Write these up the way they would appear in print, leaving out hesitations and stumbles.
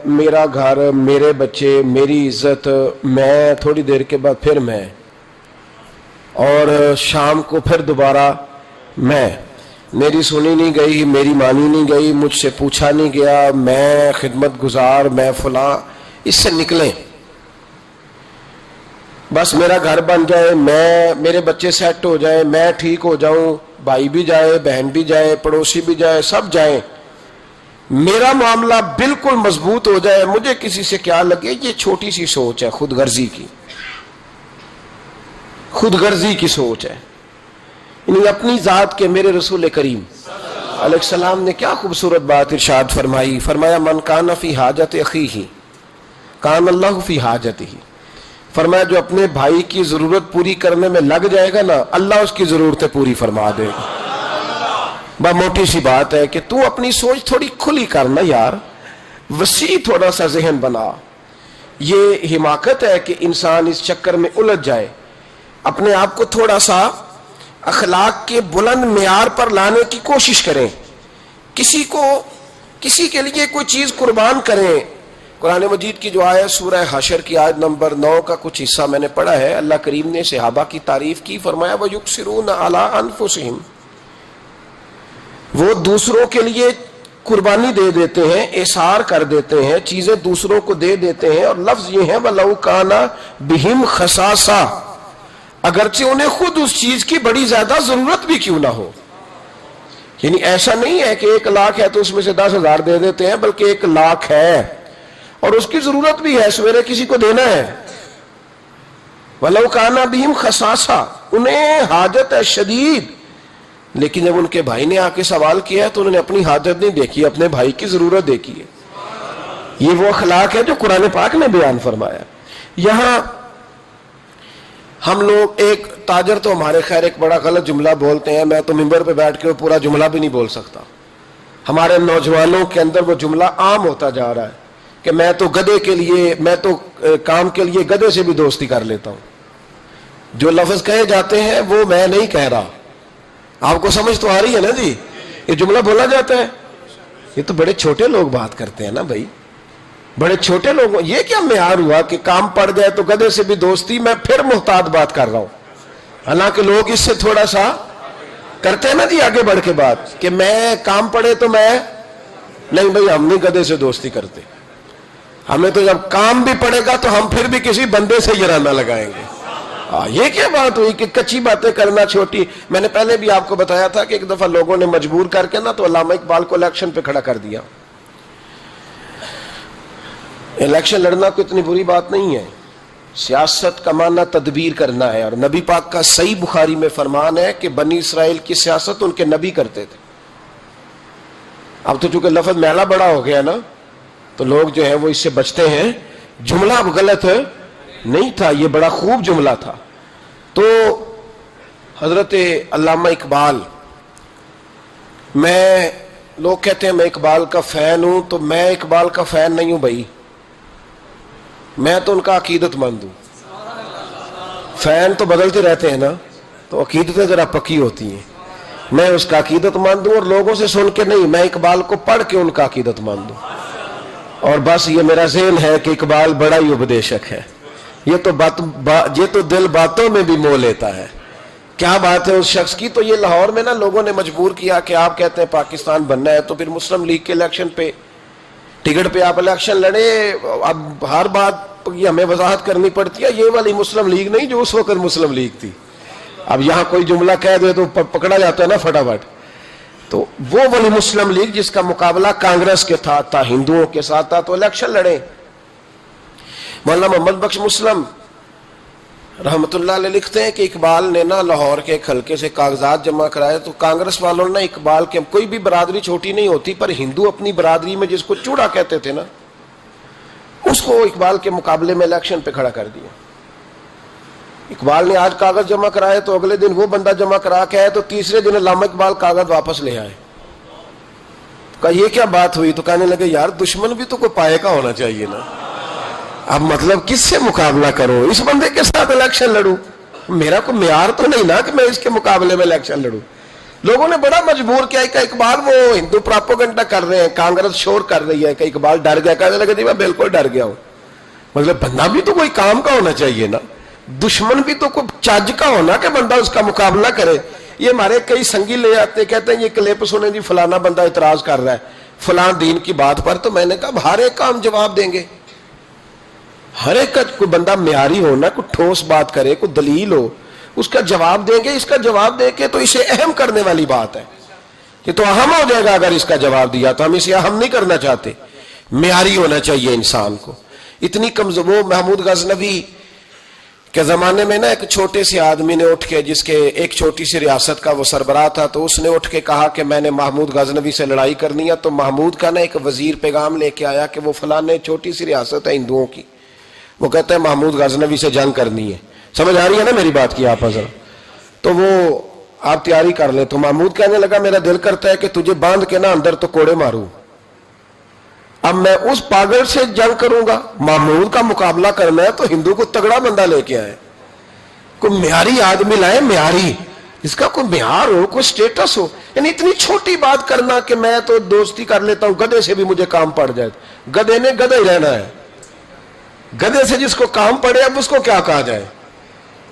میرا گھر، میرے بچے، میری عزت، میں تھوڑی دیر کے بعد پھر میں، اور شام کو پھر دوبارہ میں، میری سنی نہیں گئی، میری مانی نہیں گئی، مجھ سے پوچھا نہیں گیا، میں خدمت گزار، میں فلاں، اس سے نکلیں. بس میرا گھر بن جائے، میرے بچے سیٹ ہو جائیں، میں ٹھیک ہو جاؤں، بھائی بھی جائے، بہن بھی جائے، پڑوسی بھی جائے، سب جائیں، میرا معاملہ بالکل مضبوط ہو جائے، مجھے کسی سے کیا لگے. یہ چھوٹی سی سوچ ہے، خود غرضی کی، خود غرضی کی سوچ ہے. یعنی اپنی ذات کے میرے رسول کریم علیہ السلام نے کیا خوبصورت بات ارشاد فرمائی. فرمایا من کان فی حاجت اخیہ کان اللہ فی حاجتہ. فرمایا جو اپنے بھائی کی ضرورت پوری کرنے میں لگ جائے گا نا، اللہ اس کی ضرورتیں پوری فرما دے گا. بہت موٹی سی بات ہے کہ تو اپنی سوچ تھوڑی کھلی کرنا یار، وسیع تھوڑا سا ذہن بنا. یہ حماقت ہے کہ انسان اس چکر میں الجھ جائے، اپنے آپ کو تھوڑا سا اخلاق کے بلند معیار پر لانے کی کوشش کریں، کسی کے لیے کوئی چیز قربان کریں. قرآن مجید کی جو آیت سورہ حشر کی آیت نمبر 9 کا کچھ حصہ میں نے پڑھا ہے، اللہ کریم نے صحابہ کی تعریف کی. فرمایا وَيُكْسِرُونَ عَلَىٰ أَنفُسِهِمْ، وہ دوسروں کے لیے قربانی دے دیتے ہیں، احصار کر دیتے ہیں، چیزیں دوسروں کو دے دیتے ہیں. اور لفظ یہ ہے وَلَوْ كَانَ بِهِمْ خَصَاصَةٌ، اگرچہ انہیں خود اس چیز کی بڑی زیادہ ضرورت بھی کیوں نہ ہو. یعنی ایسا نہیں ہے کہ 1 لاکھ ہے تو اس میں سے 10,000 دے دیتے ہیں، بلکہ 1 لاکھ ہے اور اس کی ضرورت بھی ہے، سویرے کسی کو دینا ہے. وَلَوْ كَانَ بِهِمْ خَصَاصَةٌ، انہیں حاجت ہے شدید. لیکن جب ان کے بھائی نے آ کے سوال کیا ہے تو انہوں نے اپنی حاجت نہیں دیکھی، اپنے بھائی کی ضرورت دیکھی ہے. یہ وہ اخلاق ہے جو قرآن پاک نے بیان فرمایا. یہاں ہم لوگ، ایک تاجر تو ہمارے خیر ایک بڑا غلط جملہ بولتے ہیں، میں تو ممبر پہ بیٹھ کے پورا جملہ بھی نہیں بول سکتا. ہمارے نوجوانوں کے اندر وہ جملہ عام ہوتا جا رہا ہے کہ میں تو گدھے کے لیے، میں تو کام کے لیے گدھے سے بھی دوستی کر لیتا ہوں. جو لفظ کہے جاتے ہیں وہ میں نہیں کہہ رہا، آپ کو سمجھ تو آ رہی ہے نا جی. یہ جملہ بولا جاتا ہے، یہ تو بڑے چھوٹے لوگ بات کرتے ہیں نا بھائی، بڑے چھوٹے لوگ. یہ کیا معیار ہوا کہ کام پڑ جائے تو گدھے سے بھی دوستی؟ میں پھر محتاط بات کر رہا ہوں، حالانکہ لوگ اس سے تھوڑا سا کرتے ہیں نا جی آگے بڑھ کے بات کہ میں کام پڑے تو میں نہیں. بھائی ہم نہیں گدھے سے دوستی کرتے، ہمیں تو جب کام بھی پڑے گا تو ہم پھر بھی کسی بندے سے یارانہ لگائیں گے. یہ کیا بات ہوئی کہ کچی باتیں کرنا چھوٹی. میں نے پہلے بھی آپ کو بتایا تھا کہ ایک دفعہ لوگوں نے مجبور کر کے نا تو علامہ اقبال کو الیکشن پہ کھڑا کر دیا. الیکشن لڑنا کوئی اتنی بری بات نہیں ہے، سیاست کا معنی تدبیر کرنا ہے. اور نبی پاک کا صحیح بخاری میں فرمان ہے کہ بنی اسرائیل کی سیاست ان کے نبی کرتے تھے. اب تو چونکہ لفظ میلا بڑا ہو گیا نا تو لوگ جو ہے وہ اس سے بچتے ہیں. جملہ اب غلط نہیں تھا، یہ بڑا خوب جملہ تھا. تو حضرت علامہ اقبال، میں لوگ کہتے ہیں میں اقبال کا فین ہوں، تو میں اقبال کا فین نہیں ہوں بھائی، میں تو ان کا عقیدت مند ہوں. فین تو بدلتے رہتے ہیں نا، تو عقیدتیں ذرا پکی ہوتی ہیں. میں اس کا عقیدت مند ہوں، اور لوگوں سے سن کے نہیں، میں اقبال کو پڑھ کے ان کا عقیدت مند ہوں. اور بس یہ میرا ذہن ہے کہ اقبال بڑا ہی اپدیشک ہے. یہ تو دل باتوں میں بھی مو لیتا ہے. کیا بات ہے اس شخص کی. تو یہ لاہور میں نا لوگوں نے مجبور کیا کہ آپ کہتے ہیں پاکستان بننا ہے تو پھر مسلم لیگ کے الیکشن پہ، ٹکٹ پہ آپ الیکشن لڑے. اب ہر بات یہ ہمیں وضاحت کرنی پڑتی ہے، یہ والی مسلم لیگ نہیں جو اس وقت مسلم لیگ تھی. اب یہاں کوئی جملہ کہہ دے تو پکڑا جاتا ہے نا فٹافٹ. تو وہ والی مسلم لیگ جس کا مقابلہ کانگریس کے تھا، ہندوؤں کے ساتھ تھا، تو الیکشن لڑے. مولانا محمد بخش مسلم رحمت اللہ علیہ لکھتے ہیں کہ اقبال نے نا لاہور کے ایک حلقے سے کاغذات جمع کرائے تو کانگریس والوں نے اقبال کے، کوئی بھی برادری چھوٹی نہیں ہوتی، پر ہندو اپنی برادری میں جس کو چوڑا کہتے تھے نا، اس کو اقبال کے مقابلے میں الیکشن پہ کھڑا کر دیا. اقبال نے آج کاغذ جمع کرائے تو اگلے دن وہ بندہ جمع کرا کے آئے تو تیسرے دن علامہ اقبال کاغذ واپس لے آئے. کہا یہ کیا بات ہوئی؟ تو کہنے لگے یار دشمن بھی تو کوئی پائے کا ہونا چاہیے نا. اب مطلب کس سے مقابلہ کرو؟ اس بندے کے ساتھ الیکشن لڑوں؟ میرا کوئی معیار تو نہیں نا کہ میں اس کے مقابلے میں الیکشن لڑوں. لوگوں نے بڑا مجبور کیا کہ اقبال وہ ہندو پراپوگنڈا کر رہے ہیں، کانگریس شور کر رہی ہے کہ اقبال ڈر گیا، کہنے لگے جی میں بالکل ڈر گیا ہوں. مطلب بندہ بھی تو کوئی کام کا ہونا چاہیے نا، دشمن بھی تو کوئی چج کا ہونا کہ بندہ اس کا مقابلہ کرے. یہ ہمارے کئی سنگی لے آتے کہتے ہیں یہ کلپ سنیں جی فلانا بندہ اعتراض کر رہا ہے فلان دین کی بات پر. تو میں نے کہا ہر ایک کا ہم جواب دیں گے؟ ہر ایک کا کوئی بندہ معیاری ہونا، کوئی ٹھوس بات کرے، کوئی دلیل ہو، اس کا جواب دیں گے. اس کا جواب دے کے تو اسے اہم کرنے والی بات ہے، یہ تو اہم ہو جائے گا اگر اس کا جواب دیا. تو ہم اسے اہم نہیں کرنا چاہتے، معیاری ہونا چاہیے انسان کو. اتنی کمزور. وہ محمود غزنوی کے زمانے میں نا ایک چھوٹے سے آدمی نے اٹھ کے، جس کے ایک چھوٹی سی ریاست کا وہ سربراہ تھا، تو اس نے اٹھ کے کہا کہ میں نے محمود غزنوی سے لڑائی کرنی ہے. تو محمود کا نا ایک وزیر پیغام لے کے آیا کہ وہ فلانے چھوٹی سی ریاست ہے ہندوؤں کی، وہ کہتا ہے محمود غزنوی سے جنگ کرنی ہے. سمجھ آ رہی ہے نا میری بات کی آپ حضرت؟ تو وہ آپ تیاری کر لیں. تو محمود کہنے لگا میرا دل کرتا ہے کہ تجھے باندھ کے نا اندر تو کوڑے ماروں. اب میں اس پاگل سے جنگ کروں گا؟ محمود کا مقابلہ کرنا ہے تو ہندو کو تگڑا بندہ لے کے آئے، کوئی معیاری آدمی لائے، معیاری، اس کا کوئی معیار ہو، کوئی سٹیٹس ہو. یعنی اتنی چھوٹی بات کرنا کہ میں تو دوستی کر لیتا ہوں گدھے سے بھی مجھے کام پڑ جائے. گدھے نے گدھا ہی رہنا ہے، گدھے سے جس کو کام پڑے اب اس کو کیا کہا جائے.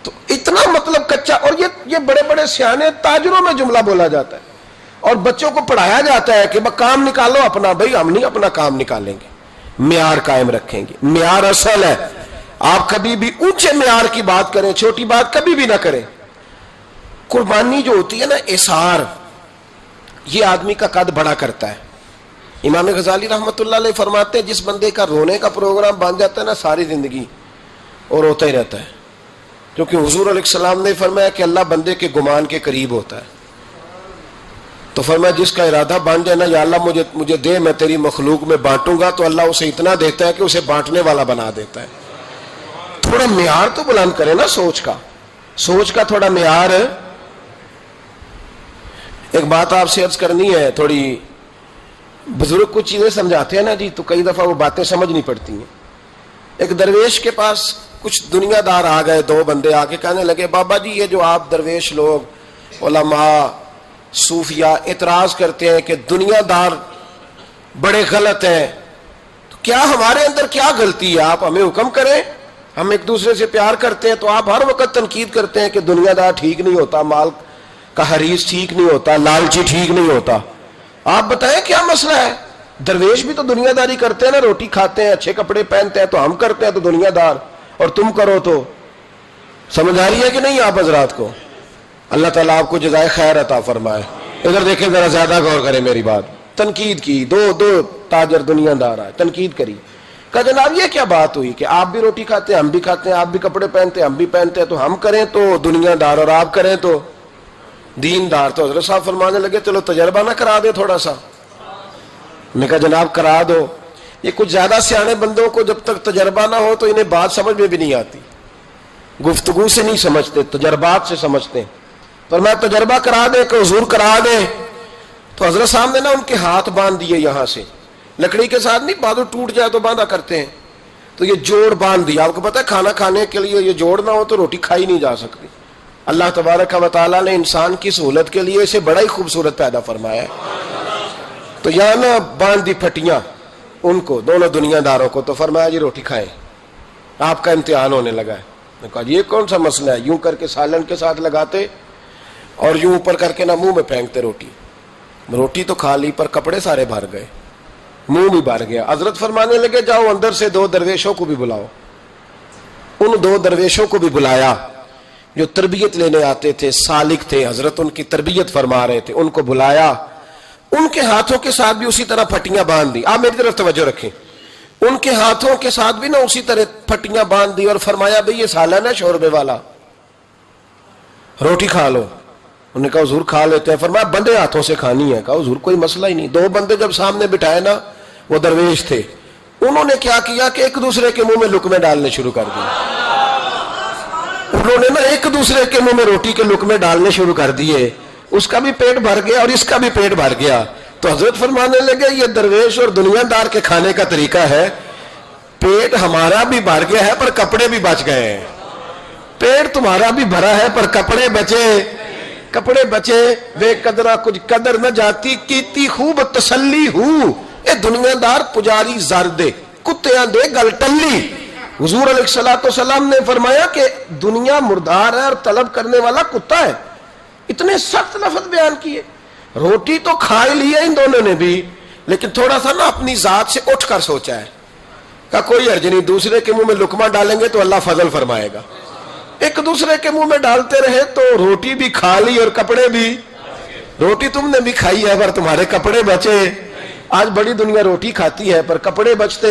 تو اتنا مطلب کچا. اور یہ بڑے بڑے سیانے تاجروں میں جملہ بولا جاتا ہے اور بچوں کو پڑھایا جاتا ہے کہ کام نکالو اپنا. بھائی ہم نہیں اپنا کام نکالیں گے، معیار قائم رکھیں گے. معیار اصل ہے. آپ کبھی بھی اونچے معیار کی بات کریں، چھوٹی بات کبھی بھی نہ کریں. قربانی جو ہوتی ہے نا، اثار، یہ آدمی کا قد بڑا کرتا ہے. امام غزالی رحمت اللہ علیہ فرماتے ہیں جس بندے کا رونے کا پروگرام بن جاتا ہے نا ساری زندگی اور روتا ہی رہتا ہے. کیونکہ حضور علیہ السلام نے فرمایا کہ اللہ بندے کے گمان کے قریب ہوتا ہے. تو فرمایا جس کا ارادہ بن جائے نا یا اللہ مجھے دے، میں تیری مخلوق میں بانٹوں گا، تو اللہ اسے اتنا دیتا ہے کہ اسے بانٹنے والا بنا دیتا ہے. تھوڑا معیار تو بلند کرے نا سوچ کا تھوڑا معیار. ایک بات آپ سے عرض کرنی ہے. تھوڑی بزرگ کچھ چیزیں سمجھاتے ہیں نا جی، تو کئی دفعہ وہ باتیں سمجھنی پڑتی ہیں. ایک درویش کے پاس کچھ دنیا دار آ گئے، دو بندے آ کے کہنے لگے بابا جی یہ جو آپ درویش لوگ علماء صوفیاء اعتراض کرتے ہیں کہ دنیا دار بڑے غلط ہیں، تو کیا ہمارے اندر کیا غلطی ہے؟ آپ ہمیں حکم کریں. ہم ایک دوسرے سے پیار کرتے ہیں تو آپ ہر وقت تنقید کرتے ہیں کہ دنیا دار ٹھیک نہیں ہوتا، مال کا حریص ٹھیک نہیں ہوتا، لالچی ٹھیک نہیں ہوتا. آپ بتائیں کیا مسئلہ ہے؟ درویش بھی تو دنیا داری کرتے ہیں نا، روٹی کھاتے ہیں، اچھے کپڑے پہنتے ہیں، تو ہم کرتے ہیں تو دنیا دار، اور تم کرو تو. سمجھ آ رہی ہے کہ نہیں آپ حضرات کو؟ اللہ تعالیٰ آپ کو جزائے خیر عطا فرمائے. ادھر دیکھیں ذرا، زیادہ غور کریں میری بات. تنقید کی، دو تاجر دنیا دار آئے، تنقید کری. کہا جناب یہ کیا بات ہوئی کہ آپ بھی روٹی کھاتے ہیں ہم بھی کھاتے ہیں، آپ بھی کپڑے پہنتے ہیں ہم بھی پہنتے ہیں، تو ہم کریں تو دنیا دار اور آپ کریں تو دین دار. تو حضرت صاحب فرمانے لگے چلو تجربہ نہ کرا دے تھوڑا سا. میں کہا جناب کرا دو. یہ کچھ زیادہ سیانے بندوں کو جب تک تجربہ نہ ہو تو انہیں بات سمجھ میں بھی نہیں آتی. گفتگو سے نہیں سمجھتے، تجربات سے سمجھتے. پر میں تجربہ کرا دے کہ حضور کرا دے. تو حضرت صاحب نے نا ان کے ہاتھ باندھ دیے یہاں سے، لکڑی کے ساتھ نہیں، بازو ٹوٹ جائے تو باندھا کرتے ہیں، تو یہ جوڑ باندھ دیا. آپ کو پتا ہے کھانا کھانے کے لیے یہ جوڑ نہ ہو تو روٹی کھائی نہیں جا سکتی. اللہ تبارک و تعالیٰ نے انسان کی سہولت کے لیے اسے بڑا ہی خوبصورت پیدا فرمایا ہے. تو یہاں نا باندھ دی پھٹیاں ان کو، دونوں دنیا داروں کو. تو فرمایا جی روٹی کھائیں، آپ کا امتحان ہونے لگا ہے. میں کہا یہ کون سا مسئلہ ہے؟ یوں کر کے سالن کے ساتھ لگاتے اور یوں اوپر کر کے نا منہ میں پھینکتے روٹی. روٹی تو کھا لی پر کپڑے سارے بھر گئے، منہ بھی بھر گیا. حضرت فرمانے لگے جاؤ اندر سے دو درویشوں کو بھی بلاؤ. ان دو درویشوں کو بھی بلایا جو تربیت لینے آتے تھے، سالک تھے، حضرت ان کی تربیت فرما رہے تھے. ان کو بلایا، ان کے ہاتھوں کے ساتھ بھی اسی طرح پھٹیاں باندھ دی. آپ میری طرف توجہ رکھیں. ان کے ہاتھوں کے ساتھ بھی نا اسی طرح پھٹیاں باندھ دی اور فرمایا بھئی یہ سالن ہے شوربے والا، روٹی کھا لو. انہوں نے کہا حضور کھا لیتے ہیں. فرمایا بندے ہاتھوں سے کھانی ہے. کہا حضور کوئی مسئلہ ہی نہیں. دو بندے جب سامنے بٹھائے نا، وہ درویش تھے، انہوں نے کیا کیا کہ ایک دوسرے کے منہ میں لقمے ڈالنے شروع کر دیے. انہوں نے نا ایک دوسرے کے منہ میں روٹی کے لقمے ڈالنے شروع کر دیے. اس کا بھی پیٹ بھر گیا اور اس کا بھی پیٹ بھر گیا. تو حضرت فرمانے لگے یہ درویش اور دنیا دار کے کھانے کا طریقہ ہے. پیٹ ہمارا بھی بھر گیا ہے پر کپڑے بھی بچ گئے ہیں. پیٹ تمہارا بھی بھرا ہے پر کپڑے بچے کپڑے بچے بے قدرہ کچھ قدر نہ جاتی کیتی خوب تسلی ہوں اے دنیا دار پجاری زر دے کتیاں دے گل ٹلی. حضور علیہ السلام نے فرمایا کہ دنیا مردار ہے اور طلب کرنے والا کتا ہے. اتنے سخت لفظ بیان کیے. روٹی تو کھا ہی لی ہے ان دونوں نے بھی, لیکن تھوڑا سا نا اپنی ذات سے اٹھ کر سوچا ہے کہ کوئی حرج نہیں, دوسرے کے منہ میں لقمہ ڈالیں گے تو اللہ فضل فرمائے گا. ایک دوسرے کے منہ میں ڈالتے رہے تو روٹی بھی کھا لی اور کپڑے بھی. روٹی تم نے بھی کھائی ہے پر تمہارے کپڑے بچے. آج بڑی دنیا روٹی کھاتی ہے پر کپڑے بچتے.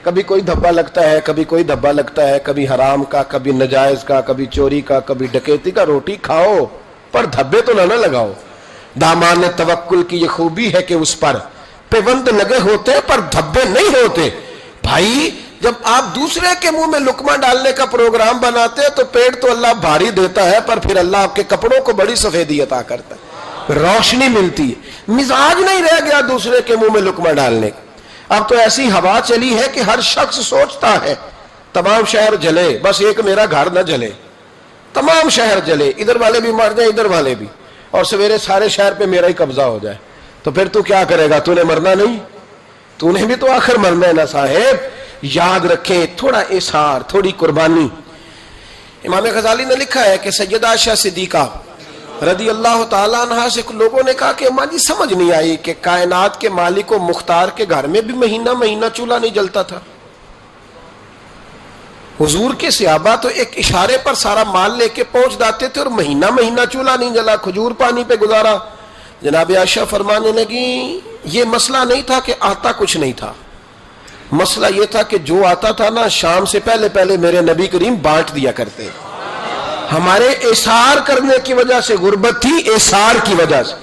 کبھی کوئی دھبا لگتا ہے, کبھی کوئی دھبا لگتا ہے, کبھی حرام کا, کبھی نجائز کا, کبھی چوری کا, کبھی ڈکیتی کا. روٹی کھاؤ پر دھبے تو نہ لگاؤ. دامان توکل کی یہ خوبی ہے کہ اس پر پیوند لگے ہوتے پر دھبے نہیں ہوتے. بھائی جب آپ دوسرے کے منہ میں لقمہ ڈالنے کا پروگرام بناتے ہیں تو پیٹ تو اللہ بھاری دیتا ہے پر پھر اللہ آپ کے کپڑوں کو بڑی سفیدی عطا کرتا ہے, روشنی ملتی ہے. مزاج نہیں رہ گیا دوسرے کے منہ میں لقمہ ڈالنے کا. اب تو ایسی ہوا چلی ہے کہ ہر شخص سوچتا ہے تمام شہر جلے بس ایک میرا گھر نہ جلے. تمام شہر جلے, ادھر والے بھی مر جائیں ادھر والے بھی, اور سویرے سارے شہر پہ میرا ہی قبضہ ہو جائے. تو پھر تو کیا کرے گا؟ تو نے مرنا نہیں, تو نے بھی تو آخر مرنا ہے نا صاحب. یاد رکھیں تھوڑا اثار, تھوڑی قربانی. امام غزالی نے لکھا ہے کہ سیدہ عائشہ صدیقہ رضی اللہ تعالیٰ عنہا سے لوگوں نے کہا کہ اماں جی سمجھ نہیں آئی کہ کائنات کے مالک و مختار کے گھر میں بھی مہینہ مہینہ چولہا نہیں جلتا تھا. حضور کے صحابہ تو ایک اشارے پر سارا مال لے کے پہنچ جاتے تھے اور مہینہ مہینہ چولہا نہیں جلا, کھجور پانی پہ گزارا. جناب عائشہ فرمانے لگی یہ مسئلہ نہیں تھا کہ آتا کچھ نہیں تھا, مسئلہ یہ تھا کہ جو آتا تھا نا شام سے پہلے پہلے میرے نبی کریم بانٹ دیا کرتے. ہمارے اثار کرنے کی وجہ سے غربت تھی, اثار کی وجہ سے,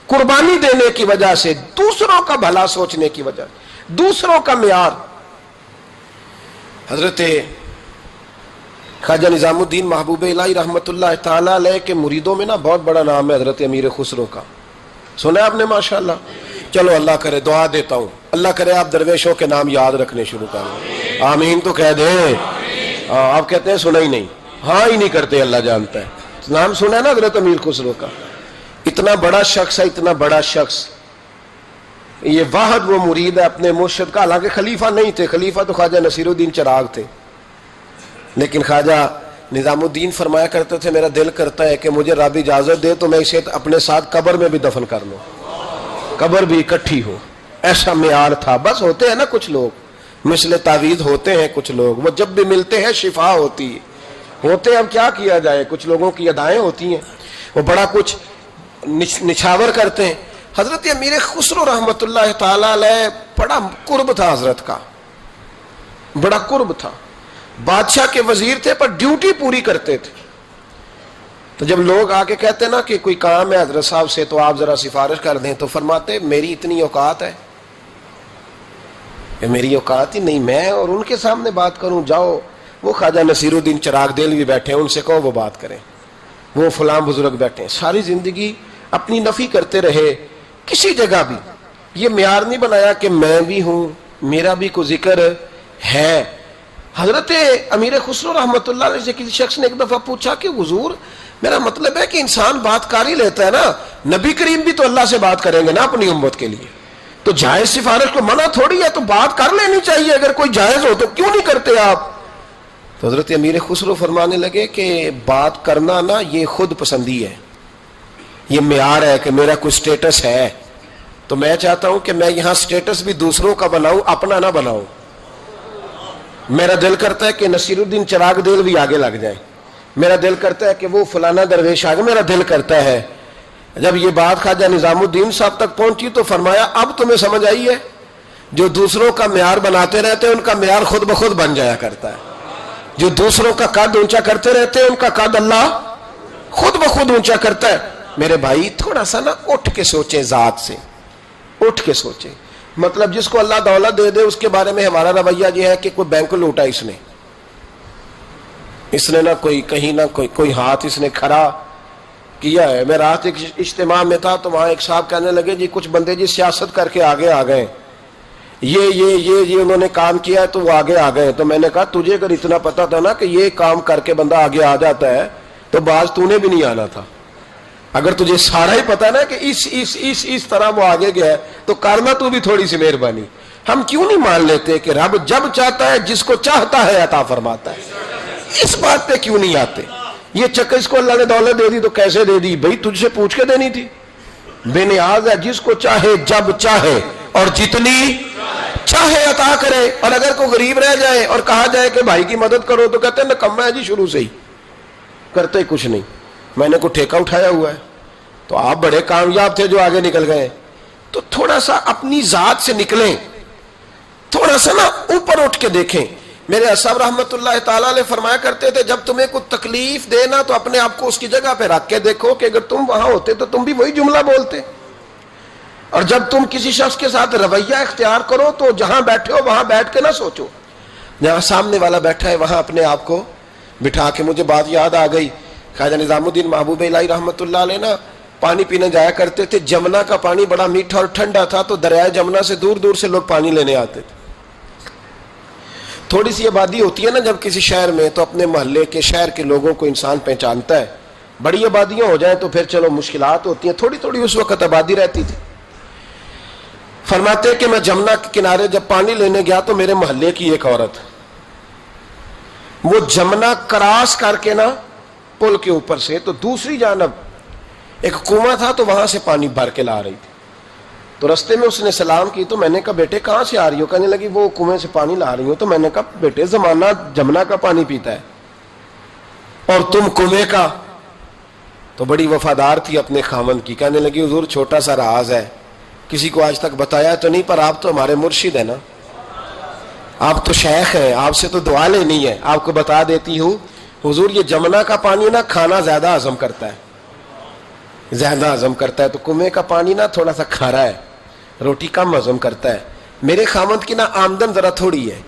قربانی دینے کی وجہ سے, دوسروں کا بھلا سوچنے کی وجہ سے, دوسروں کا معیار. حضرت خواجہ نظام الدین محبوب الہی رحمت اللہ تعالی علیہ کے مریدوں میں نا بہت بڑا نام ہے حضرت امیر خسرو کا. سنا آپ نے ماشاءاللہ؟ چلو اللہ کرے, دعا دیتا ہوں اللہ کرے آپ درویشوں کے نام یاد رکھنے شروع کریں. آمین تو کہہ دیں. آپ کہتے ہیں سنا ہی نہیں, ہاں ہی نہیں کرتے, اللہ جانتا ہے. نام سنا ہے نا حضرت امیر خسرو کا. اتنا بڑا شخص ہے, اتنا بڑا شخص. یہ واحد وہ مرید ہے اپنے مرشد کا. حالانکہ خلیفہ نہیں تھے, خلیفہ تو خواجہ نصیر الدین چراغ تھے, لیکن خواجہ نظام الدین فرمایا کرتے تھے میرا دل کرتا ہے کہ مجھے رب اجازت دے تو میں اسے اپنے ساتھ قبر میں بھی دفن کر لوں, قبر بھی اکٹھی ہو. ایسا معیار تھا. بس ہوتے ہیں نا کچھ لوگ مثل تعویذ ہوتے ہیں کچھ لوگ, وہ جب بھی ملتے ہیں شفا ہوتی ہے. ہوتے اب کیا کیا جائے, کچھ لوگوں کی ادائیں ہوتی ہیں, وہ بڑا کچھ نچھاور کرتے ہیں. حضرت امیر خسرو رحمت اللہ تعالی علیہ بڑا قرب تھا حضرت کا, بڑا قرب تھا. بادشاہ کے وزیر تھے پر ڈیوٹی پوری کرتے تھے. تو جب لوگ آ کے کہتے نا کہ کوئی کام ہے حضرت صاحب سے تو آپ ذرا سفارش کر دیں, تو فرماتے میری اتنی اوقات ہے, میری اوقات ہی نہیں میں اور ان کے سامنے بات کروں. جاؤ وہ خواجہ نصیر الدین چراغ دہلوی بیٹھے ہیں, ان سے کہو وہ بات کریں, وہ فلاں بزرگ بیٹھے ہیں. ساری زندگی اپنی نفی کرتے رہے. کسی جگہ بھی یہ معیار نہیں بنایا کہ میں بھی ہوں, میرا بھی کوئی ذکر ہے. حضرت امیر خسرو رحمت اللہ علیہ سے کسی شخص نے ایک دفعہ پوچھا کہ حضور میرا مطلب ہے کہ انسان بات کر ہی لیتا ہے نا, نبی کریم بھی تو اللہ سے بات کریں گے نا اپنی امت کے لیے, تو جائز سفارش کو منع تھوڑی ہے, تو بات کر لینی چاہیے. اگر کوئی جائز ہو تو کیوں نہیں کرتے آپ؟ تو حضرت امیر خسرو فرمانے لگے کہ بات کرنا نا یہ خود پسندی ہے, یہ معیار ہے کہ میرا کوئی سٹیٹس ہے, تو میں چاہتا ہوں کہ میں یہاں سٹیٹس بھی دوسروں کا بناؤں, اپنا نہ بناؤں. میرا دل کرتا ہے کہ نصیر الدین چراغ دہلوی آگے لگ جائیں, میرا دل کرتا ہے کہ وہ فلانا درویش آگے, میرا دل کرتا ہے. جب یہ بات خواجہ نظام الدین صاحب تک پہنچی تو فرمایا اب تمہیں سمجھ آئی ہے, جو دوسروں کا معیار بناتے رہتے ہیں ان کا معیار خود بخود بن جایا کرتا ہے. جو دوسروں کا قد اونچا کرتے رہتے ہیں ان کا قد اللہ خود بخود اونچا کرتا ہے. میرے بھائی تھوڑا سا نا اٹھ کے سوچیں, ذات سے اٹھ کے سوچیں. مطلب جس کو اللہ دولت دے دے اس کے بارے میں ہمارا رویہ یہ ہے کہ کوئی بینک لوٹا اس نے نہ کوئی کہیں نہ کوئی ہاتھ اس نے کھڑا کیا ہے. میں رات ایک اجتماع میں تھا تو وہاں ایک صاحب کہنے لگے جی کچھ بندے جی سیاست کر کے آگے آ گئے, یہ انہوں نے کام کیا ہے تو وہ آگے آ گئے. تو میں نے کہا تجھے اگر اتنا پتا تھا نا کہ یہ کام کر کے بندہ آگے آ جاتا ہے تو بعض تو نے بھی نہیں آنا تھا. اگر تجھے سارا ہی پتا نا کہ اس طرح وہ آگے گیا ہے تو کرنا تو بھی تھوڑی سی مہربانی. ہم کیوں نہیں مان لیتے کہ رب جب چاہتا ہے جس کو چاہتا ہے عطا فرماتا ہے؟ اس بات پہ کیوں نہیں آتے؟ یہ چکر اس کو اللہ نے دولت دے دی تو کیسے دے دی بھائی؟ تجھ سے پوچھ کے دینی تھی. بے نیاز ہے، جس کو چاہے جب چاہے اور جتنی چاہے عطا کرے. اور اگر کوئی غریب رہ جائے اور کہا جائے کہ بھائی کی مدد کرو تو کہتے ہیں نکما ہے جی، شروع سے ہی کرتے ہی کچھ نہیں. میں نے کوئی ٹھیکہ اٹھایا ہوا ہے؟ تو آپ بڑے کامیاب تھے جو آگے نکل گئے. تو تھوڑا سا اپنی ذات سے نکلیں، تھوڑا سا نا اوپر اٹھ کے دیکھیں. میرے اصحاب رحمت اللہ تعالیٰ علیہ فرمایا کرتے تھے جب تمہیں کوئی تکلیف دینا تو اپنے آپ کو اس کی جگہ پہ رکھ کے دیکھو کہ اگر تم وہاں ہوتے تو تم بھی وہی جملہ بولتے. اور جب تم کسی شخص کے ساتھ رویہ اختیار کرو تو جہاں بیٹھے ہو وہاں بیٹھ کے نہ سوچو. جہاں سامنے والا بیٹھا ہے وہاں اپنے آپ کو بٹھا کے. مجھے بات یاد آ گئی، خواجہ نظام الدین محبوب الہی رحمت اللہ علیہ نا پانی پینے جایا کرتے تھے. جمنا کا پانی بڑا میٹھا اور ٹھنڈا تھا تو دریائے جمنا سے دور دور سے لوگ پانی لینے آتے تھے. تھوڑی سی آبادی ہوتی ہے نا جب کسی شہر میں تو اپنے محلے کے شہر کے لوگوں کو انسان پہچانتا ہے. بڑی آبادیاں ہو جائیں تو پھر چلو مشکلات ہوتی ہیں، تھوڑی تھوڑی اس وقت آبادی رہتی تھی. فرماتے کہ میں جمنا کے کنارے جب پانی لینے گیا تو میرے محلے کی ایک عورت وہ جمنا کراس کر کے نا پل کے اوپر سے تو دوسری جانب ایک کنواں تھا تو وہاں سے پانی بھر کے لا رہی تھی. تو رستے میں اس نے سلام کی تو میں نے کہا بیٹے کہاں سے آ رہی ہو؟ کہنے لگی وہ کنویں سے پانی لا رہی ہوں. تو میں نے کہا بیٹے زمانہ جمنا کا پانی پیتا ہے اور تم کنویں کا. تو بڑی وفادار تھی اپنے خاوند کی. کہنے لگی حضور چھوٹا سا راز ہے، کسی کو آج تک بتایا تو نہیں، پر آپ تو ہمارے مرشد ہیں نا، آپ تو شیخ ہیں، آپ سے تو دعا لینی ہے، آپ کو بتا دیتی ہوں. حضور یہ جمنا کا پانی نا کھانا زیادہ ہضم کرتا ہے، زیادہ ہضم کرتا ہے. تو کنویں کا پانی نا تھوڑا سا کھارا ہے، روٹی کم ہضم کرتا ہے. میرے خاوند کی نا آمدن ذرا تھوڑی ہے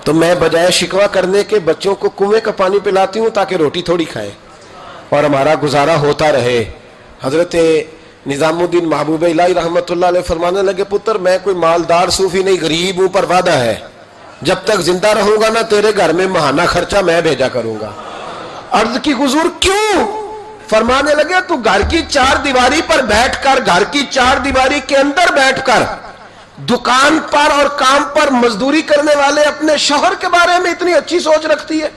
تو میں بجائے شکوہ کرنے کے بچوں کو کنویں کا پانی پلاتی ہوں تاکہ روٹی تھوڑی کھائیں اور ہمارا گزارا ہوتا رہے. حضرت نظام الدین محبوب الہی رحمت اللہ علیہ فرمانے لگے پتر میں کوئی مالدار صوفی نہیں، غریب ہوں، پر وعدہ ہے جب تک زندہ رہوں گا نا تیرے گھر میں ماہانہ خرچہ میں بھیجا کروں گا. عرض کی حضور کیوں؟ فرمانے لگے تو گھر کی چار دیواری پر بیٹھ کر، گھر کی چار دیواری کے اندر بیٹھ کر دکان پر اور کام پر مزدوری کرنے والے اپنے شوہر کے بارے میں اتنی اچھی سوچ رکھتی ہے.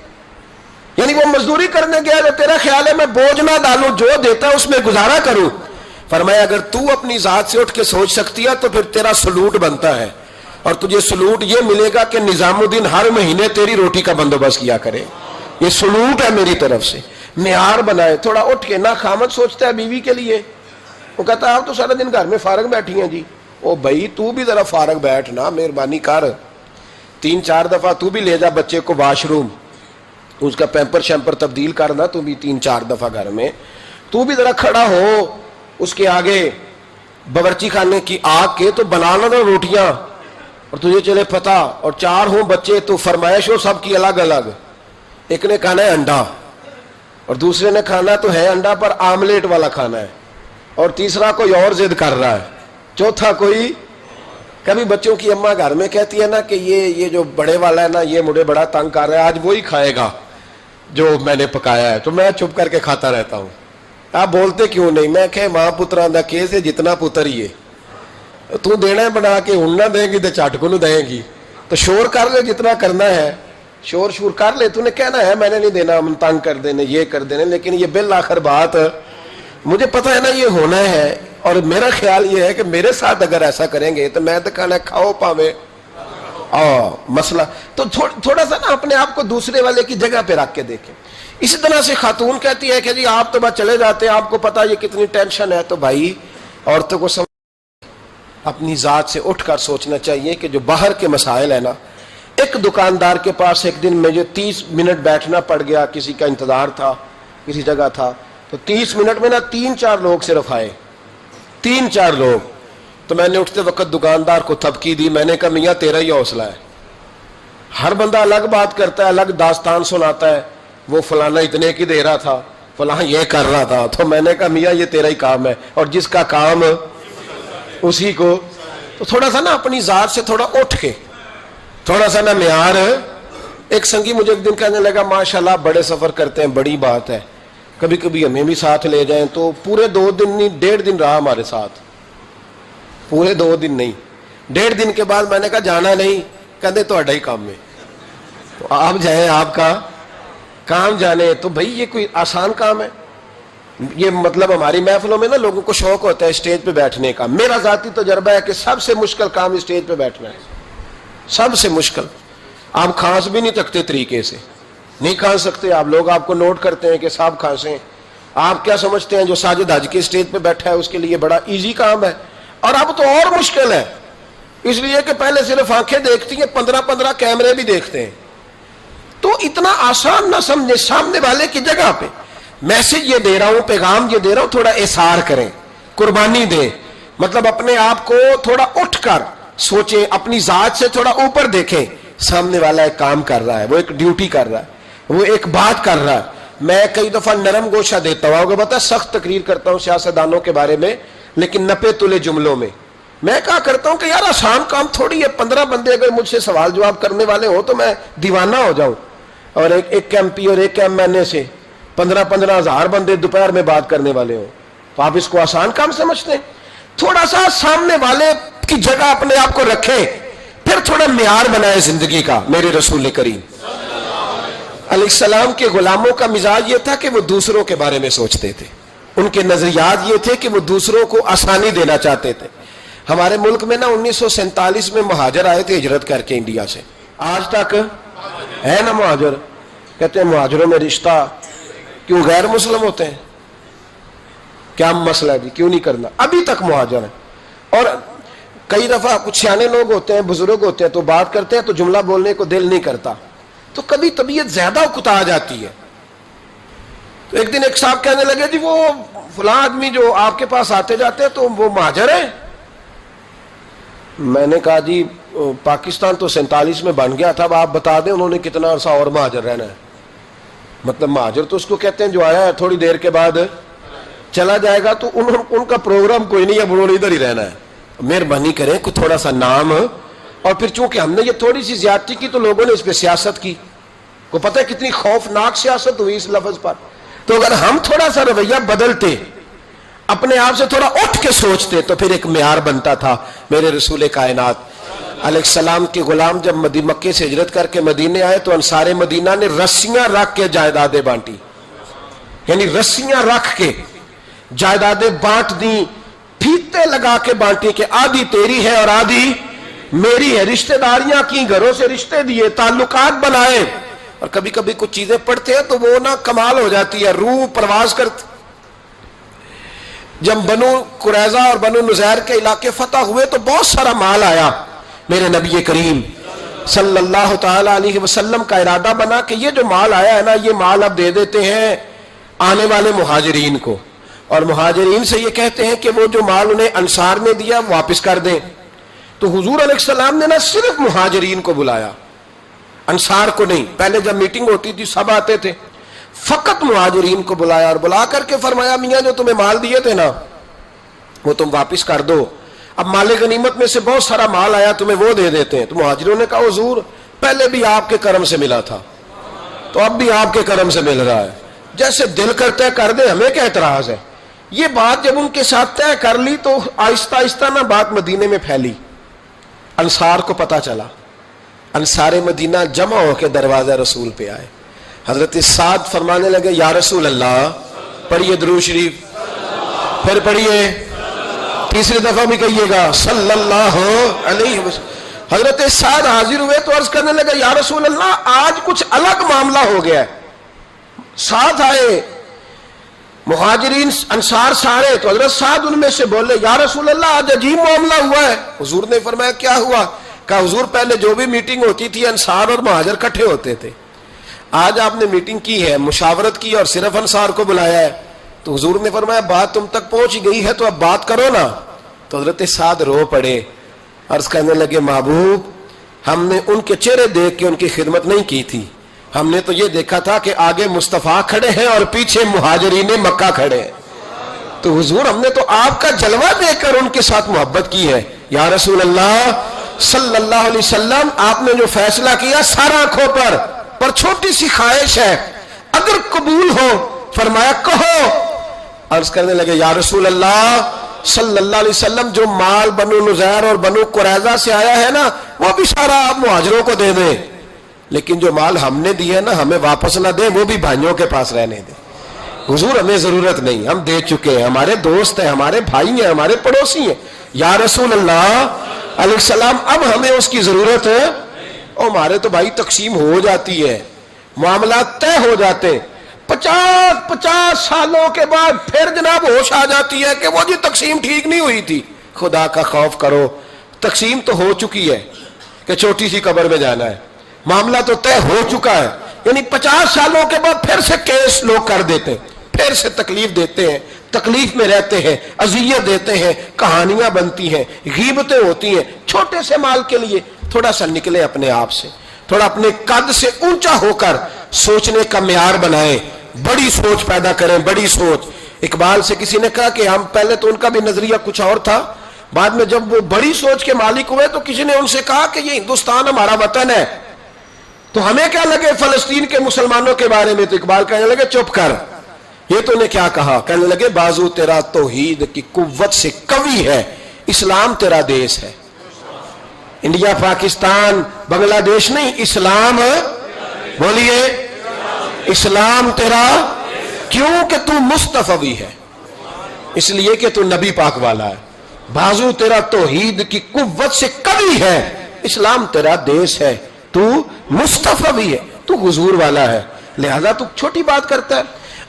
یعنی وہ مزدوری کرنے گیا جو تیرا خیال ہے میں بوجھ نہ ڈالوں، جو دیتا ہے اس میں گزارا کروں. فرمایا اگر تو اپنی ذات سے اٹھ کے سوچ سکتی ہے تو پھر تیرا سلوٹ بنتا ہے اور تجھے سلوٹ یہ ملے گا کہ نظام الدین ہر مہینے تیری روٹی کا بندوبست کیا کرے. یہ سلوٹ ہے میری طرف سے. معیار بنائے تھوڑا اٹھ کے. نہ خامد سوچتا ہے بیوی کے لیے، وہ کہتا ہے آپ تو سارا دن گھر میں فارغ بیٹھی ہیں جی. او بھائی تو بھی ذرا فارغ بیٹھ نا، مہربانی کر. 3-4 دفعہ تو بھی لے جا بچے کو واش روم، اس کا پیمپر شیمپر تبدیل کرنا تو بھی 3-4 دفعہ گھر میں. تو بھی ذرا کھڑا ہو اس کے آگے باورچی خانے کی آگ کے تو بنانا نا روٹیاں. اور تجھے چلے پتا اور 4 ہوں بچے تو فرمائش ہو سب کی الگ الگ. ایک نے کھانا ہے انڈا اور دوسرے نے کھانا تو ہے انڈا پر آملیٹ والا کھانا ہے اور تیسرا کوئی اور ضد کر رہا ہے، چوتھا کوئی. کبھی بچوں کی اماں گھر میں کہتی ہے نا کہ یہ جو بڑے والا ہے نا یہ مجھے بڑا تنگ کر رہا ہے، آج وہی کھائے گا جو میں نے پکایا ہے. تو میں چپ کر کے کھاتا رہتا ہوں. آپ بولتے کیوں نہیں؟ میں کہ ماں پترا دا کیس ہے جتنا پتر ہی ہے، تو دینا ہے بنا کے ہوں نہ دے گی تو چٹ کو نو دے گی. تو شور کر لے جتنا کرنا ہے، شور کر لے. تو نے کہنا ہے میں نے نہیں دینا، ہم تنگ کر دینے یہ کر دینے، لیکن یہ بالآخر بات مجھے پتا ہے نا یہ ہونا ہے. اور میرا خیال یہ ہے کہ میرے ساتھ اگر ایسا کریں گے تو میں تو کھانا کھاؤ پاوے مسئلہ. تو تھوڑا سا نا اپنے آپ کو دوسرے والے کی جگہ پہ رکھ کے دیکھیں. اسی طرح سے خاتون کہتی ہے کہ جی آپ تو بس چلے جاتے ہیں، آپ کو پتا یہ کتنی ٹینشن ہے. تو بھائی عورتوں کو اپنی ذات سے اٹھ کر سوچنا چاہیے کہ جو باہر کے مسائل ہیں نا. ایک دکاندار کے پاس ایک دن مجھے 30 منٹ بیٹھنا پڑ گیا، کسی کا انتظار تھا، کسی جگہ تھا. تو 30 منٹ میں نا 3-4 لوگ صرف آئے، 3-4 لوگ. تو میں نے اٹھتے وقت دکاندار کو تھپکی دی. میں نے کہا میاں تیرا ہی حوصلہ ہے، ہر بندہ الگ بات کرتا ہے، الگ داستان سناتا ہے. وہ فلانا اتنے کی دے رہا تھا، فلاں یہ کر رہا تھا. تو میں نے کہا میاں یہ تیرا ہی کام ہے اور جس کا کام اسی کو. تو تھوڑا سا نا اپنی ذات سے تھوڑا اٹھ کے تھوڑا سا نا معیار. ایک سنگی مجھے ایک دن کہنے لگا ماشاءاللہ بڑے سفر کرتے ہیں، بڑی بات ہے. کبھی کبھی ہمیں بھی ساتھ لے جائیں تو پورے 2 دن نہیں 1.5 دن رہا ہمارے ساتھ, پورے 2 دن نہیں, 1.5 دن کے بعد میں نے کہا جانا نہیں, کہتے تہاڈا ہی کام ہے, تو آپ جائیں, آپ کا کام جانے. تو بھائی یہ کوئی آسان کام ہے؟ یہ مطلب ہماری محفلوں میں نا لوگوں کو شوق ہوتا ہے اسٹیج پہ بیٹھنے کا. میرا ذاتی تجربہ ہے کہ سب سے مشکل کام اسٹیج پہ بیٹھنا ہے, سب سے مشکل. آپ کھانس بھی نہیں سکتے طریقے سے, نہیں کھانس سکتے آپ, لوگ آپ کو نوٹ کرتے ہیں کہ صاحب کھانسیں. آپ کیا سمجھتے ہیں جو ساجد حج کے اسٹیج پہ بیٹھا ہے اس کے لیے بڑا ایزی کام ہے؟ اور اب تو اور مشکل ہے, اس لیے کہ پہلے صرف آنکھیں دیکھتی ہیں, 15 کیمرے بھی دیکھتے ہیں. تو اتنا آسان نہ سمجھے, سامنے والے کی جگہ پہ میسج یہ دے رہا ہوں, پیغام یہ دے رہا ہوں, تھوڑا احسار کریں, قربانی دیں. مطلب اپنے آپ کو تھوڑا اٹھ کر سوچیں, اپنی ذات سے تھوڑا اوپر دیکھیں. سامنے والا ایک کام کر رہا ہے, وہ ایک ڈیوٹی کر رہا ہے, وہ ایک بات کر رہا ہے. میں کئی دفعہ نرم گوشہ دیتا ہوں, آپ کو پتا سخت تقریر کرتا ہوں سیاستدانوں کے بارے میں, لیکن نپے تلے جملوں میں. میں کہا کرتا ہوں کہ یار آسان کام تھوڑی ہے, 15 بندے اگر مجھ سے سوال جواب کرنے والے ہو تو میں دیوانہ ہو جاؤں. اور ایک ایم پی اور ایک ایم این اے سے 15 ہزار بندے دوپہر میں بات کرنے والے ہو, تو آپ اس کو آسان کام سمجھتے ہیں؟ تھوڑا سا سامنے والے کی جگہ اپنے آپ کو رکھیں, پھر تھوڑا معیار بنائے زندگی کا. میرے رسول کریم علیہ السلام کے غلاموں کا مزاج یہ تھا کہ وہ دوسروں کے بارے میں سوچتے تھے, ان کے نظریات یہ تھے کہ وہ دوسروں کو آسانی دینا چاہتے تھے. ہمارے ملک میں نا 1947 میں مہاجر آئے تھے ہجرت کر کے انڈیا سے, آج تک ہے نا مہاجر. کہتے ہیں مہاجروں میں رشتہ کیوں غیر مسلم ہوتے ہیں, کیا مسئلہ ہے جی, کیوں نہیں کرنا؟ ابھی تک مہاجر ہیں. اور کئی دفعہ کچھ سیانے لوگ ہوتے ہیں, بزرگ ہوتے ہیں, تو بات کرتے ہیں تو جملہ بولنے کو دل نہیں کرتا, تو کبھی طبیعت زیادہ اکتا جاتی ہے. تو ایک دن ایک صاحب کہنے لگے جی وہ فلاں آدمی جو آپ کے پاس آتے جاتے ہیں تو وہ مہاجر ہے. میں نے کہا جی پاکستان تو 47 میں بن گیا تھا, اب آپ بتا دیں انہوں نے کتنا عرصہ اور مہاجر رہنا ہے. مطلب مہاجر تو اس کو کہتے ہیں جو آیا ہے تھوڑی دیر کے بعد چلا جائے گا, تو ان کا پروگرام کوئی نہیں, اب انہوں نے ادھر ہی رہنا ہے. مہربانی کریں کوئی تھوڑا سا نام. اور پھر چونکہ ہم نے یہ تھوڑی سی زیادتی کی تو لوگوں نے اس پہ سیاست کی, کو پتہ ہے کتنی خوفناک سیاست ہوئی اس لفظ پر. تو اگر ہم تھوڑا سا رویہ بدلتے, اپنے آپ سے تھوڑا اٹھ کے سوچتے, تو پھر ایک معیار بنتا تھا. میرے رسول کائنات علیہ السلام کے غلام جب مکے سے ہجرت کر کے مدینے آئے تو انصار مدینہ نے رسیاں رکھ کے جائیدادیں بانٹی, یعنی رسیاں رکھ کے جائیدادیں بانٹ دی, پھیتے لگا کے بانٹی کہ آدھی تیری ہے اور آدھی میری ہے. رشتہ داریاں کی, گھروں سے رشتے دیے, تعلقات بنائے. اور کبھی کبھی کچھ چیزیں پڑھتے ہیں تو وہ نا کمال ہو جاتی ہے, روح پرواز کرتی. جب بنو قریظہ اور بنو نذیر کے علاقے فتح ہوئے تو بہت سارا مال آیا. میرے نبی کریم صلی اللہ تعالی علیہ وسلم کا ارادہ بنا کہ یہ جو مال آیا ہے نا, یہ مال اب دے دیتے ہیں آنے والے مہاجرین کو, اور مہاجرین سے یہ کہتے ہیں کہ وہ جو مال انہیں انصار نے دیا واپس کر دیں. تو حضور علیہ السلام نے نا صرف مہاجرین کو بلایا, انصار کو نہیں. پہلے جب میٹنگ ہوتی تھی سب آتے تھے, فقط مہاجرین کو بلایا, اور بلا کر کے فرمایا میاں جو تمہیں مال دیے تھے نا وہ تم واپس کر دو. اب مال غنیمت میں سے بہت سارا مال آیا, تمہیں وہ دے دیتے ہیں. تو مہاجروں نے کہا حضور پہلے بھی آپ کے کرم سے ملا تھا تو اب بھی آپ کے کرم سے مل رہا ہے, جیسے دل کرتا ہے کر دے, ہمیں کیا اعتراض ہے. یہ بات جب ان کے ساتھ طے کر لی تو آہستہ آہستہ نا بات مدینے میں پھیلی. انصار کو پتا چلا, انصار مدینہ جمع ہو کے دروازہ رسول پہ آئے. حضرت سعد فرمانے لگے یا رسول اللہ, پڑھیے درود شریف, پھر پڑھیے, تیسری دفعہ بھی کہیے گا صلی اللہ علیہ وسلم. حضرت سعد حاضر ہوئے تو عرض کرنے لگے یا رسول اللہ آج کچھ الگ معاملہ ہو گیا ہے. ساتھ آئے مہاجرین انصار سارے, تو حضرت سعد ان میں سے بولے یا رسول اللہ آج عجیب معاملہ ہوا ہے. حضور نے فرمایا کیا ہوا؟ کہا حضور پہلے جو بھی میٹنگ ہوتی تھی انصار اور مہاجر کٹھے ہوتے تھے, آج آپ نے میٹنگ کی ہے, مشاورت کی اور صرف انصار کو بلایا ہے. تو حضور نے فرمایا بات تم تک پہنچ گئی ہے تو اب بات کرو نا. تو حضرت سعد رو پڑے, عرض کرنے لگے محبوب ہم نے ان کے چہرے دیکھ کے ان کی خدمت نہیں کی تھی, ہم نے تو یہ دیکھا تھا کہ آگے مصطفیٰ کھڑے ہیں اور پیچھے مہاجرین مکہ کھڑے ہیں. تو حضور ہم نے تو آپ کا جلوہ دیکھ کر ان کے ساتھ محبت کی ہے. یا رسول اللہ صلی اللہ علیہ وسلم آپ نے جو فیصلہ کیا سارا آنکھوں پر چھوٹی سی خواہش ہے, اگر قبول ہو فرمایا کہو. عرض کرنے لگے یا رسول اللہ صلی اللہ علیہ وسلم جو مال بنو نذیر اور بنو قریظہ سے آیا ہے نا وہ بھی سارا آپ مہاجروں کو دے دیں, لیکن جو مال ہم نے دیا نا ہمیں واپس نہ دیں, وہ بھی بھائیوں کے پاس رہنے دیں. حضور ہمیں ضرورت نہیں, ہم دے چکے ہیں, ہمارے دوست ہیں, ہمارے بھائی ہیں, ہمارے پڑوسی ہیں. یا رسول اللہ علیہ السلام اب ہمیں اس کی ضرورت ہے. اور ہمارے تو بھائی تقسیم ہو جاتی ہے, معاملات طے ہو جاتے ہیں. 50 سالوں کے بعد پھر جناب ہوش آ جاتی ہے کہ وہ جی تقسیم ٹھیک نہیں ہوئی تھی. خدا کا خوف کرو, تقسیم تو ہو چکی ہے کہ چھوٹی سی قبر میں جانا ہے, معاملہ تو طے ہو چکا ہے. یعنی 50 سالوں کے بعد پھر سے کیس لوگ کر دیتے ہیں, پھر سے تکلیف دیتے ہیں, تکلیف میں رہتے ہیں, اذیت دیتے ہیں, کہانیاں بنتی ہیں, غیبتیں ہوتی ہیں. چھوٹے سے مال کے لیے تھوڑا سا نکلے اپنے آپ سے, تھوڑا اپنے قد سے اونچا ہو کر سوچنے کا معیار بنائیں, بڑی سوچ پیدا کریں, بڑی سوچ. اقبال سے کسی نے کہا کہ ہم پہلے تو ان کا بھی نظریہ کچھ اور تھا, بعد میں جب وہ بڑی سوچ کے مالک ہوئے تو کسی نے ان سے کہا کہ یہ ہندوستان ہمارا وطن ہے تو ہمیں کیا لگے فلسطین کے مسلمانوں کے بارے میں. تو اقبال کہنے لگے چپ کر, یہ تو نے کیا کہا. کہنے لگے بازو تیرا توحید کی قوت سے قوی ہے, اسلام تیرا دیش ہے. انڈیا پاکستان بنگلہ دیش نہیں, اسلام ہے. بولیے اسلام تیرا, کیوں کہ تو مصطفی ہے, اس لیے کہ تو نبی پاک والا ہے. بازو تیرا توحید کی قوت سے قوی ہے, اسلام تیرا دیش ہے, تو مصطفی ہے, تو حضور والا ہے. لہذا تو چھوٹی بات کرتا ہے.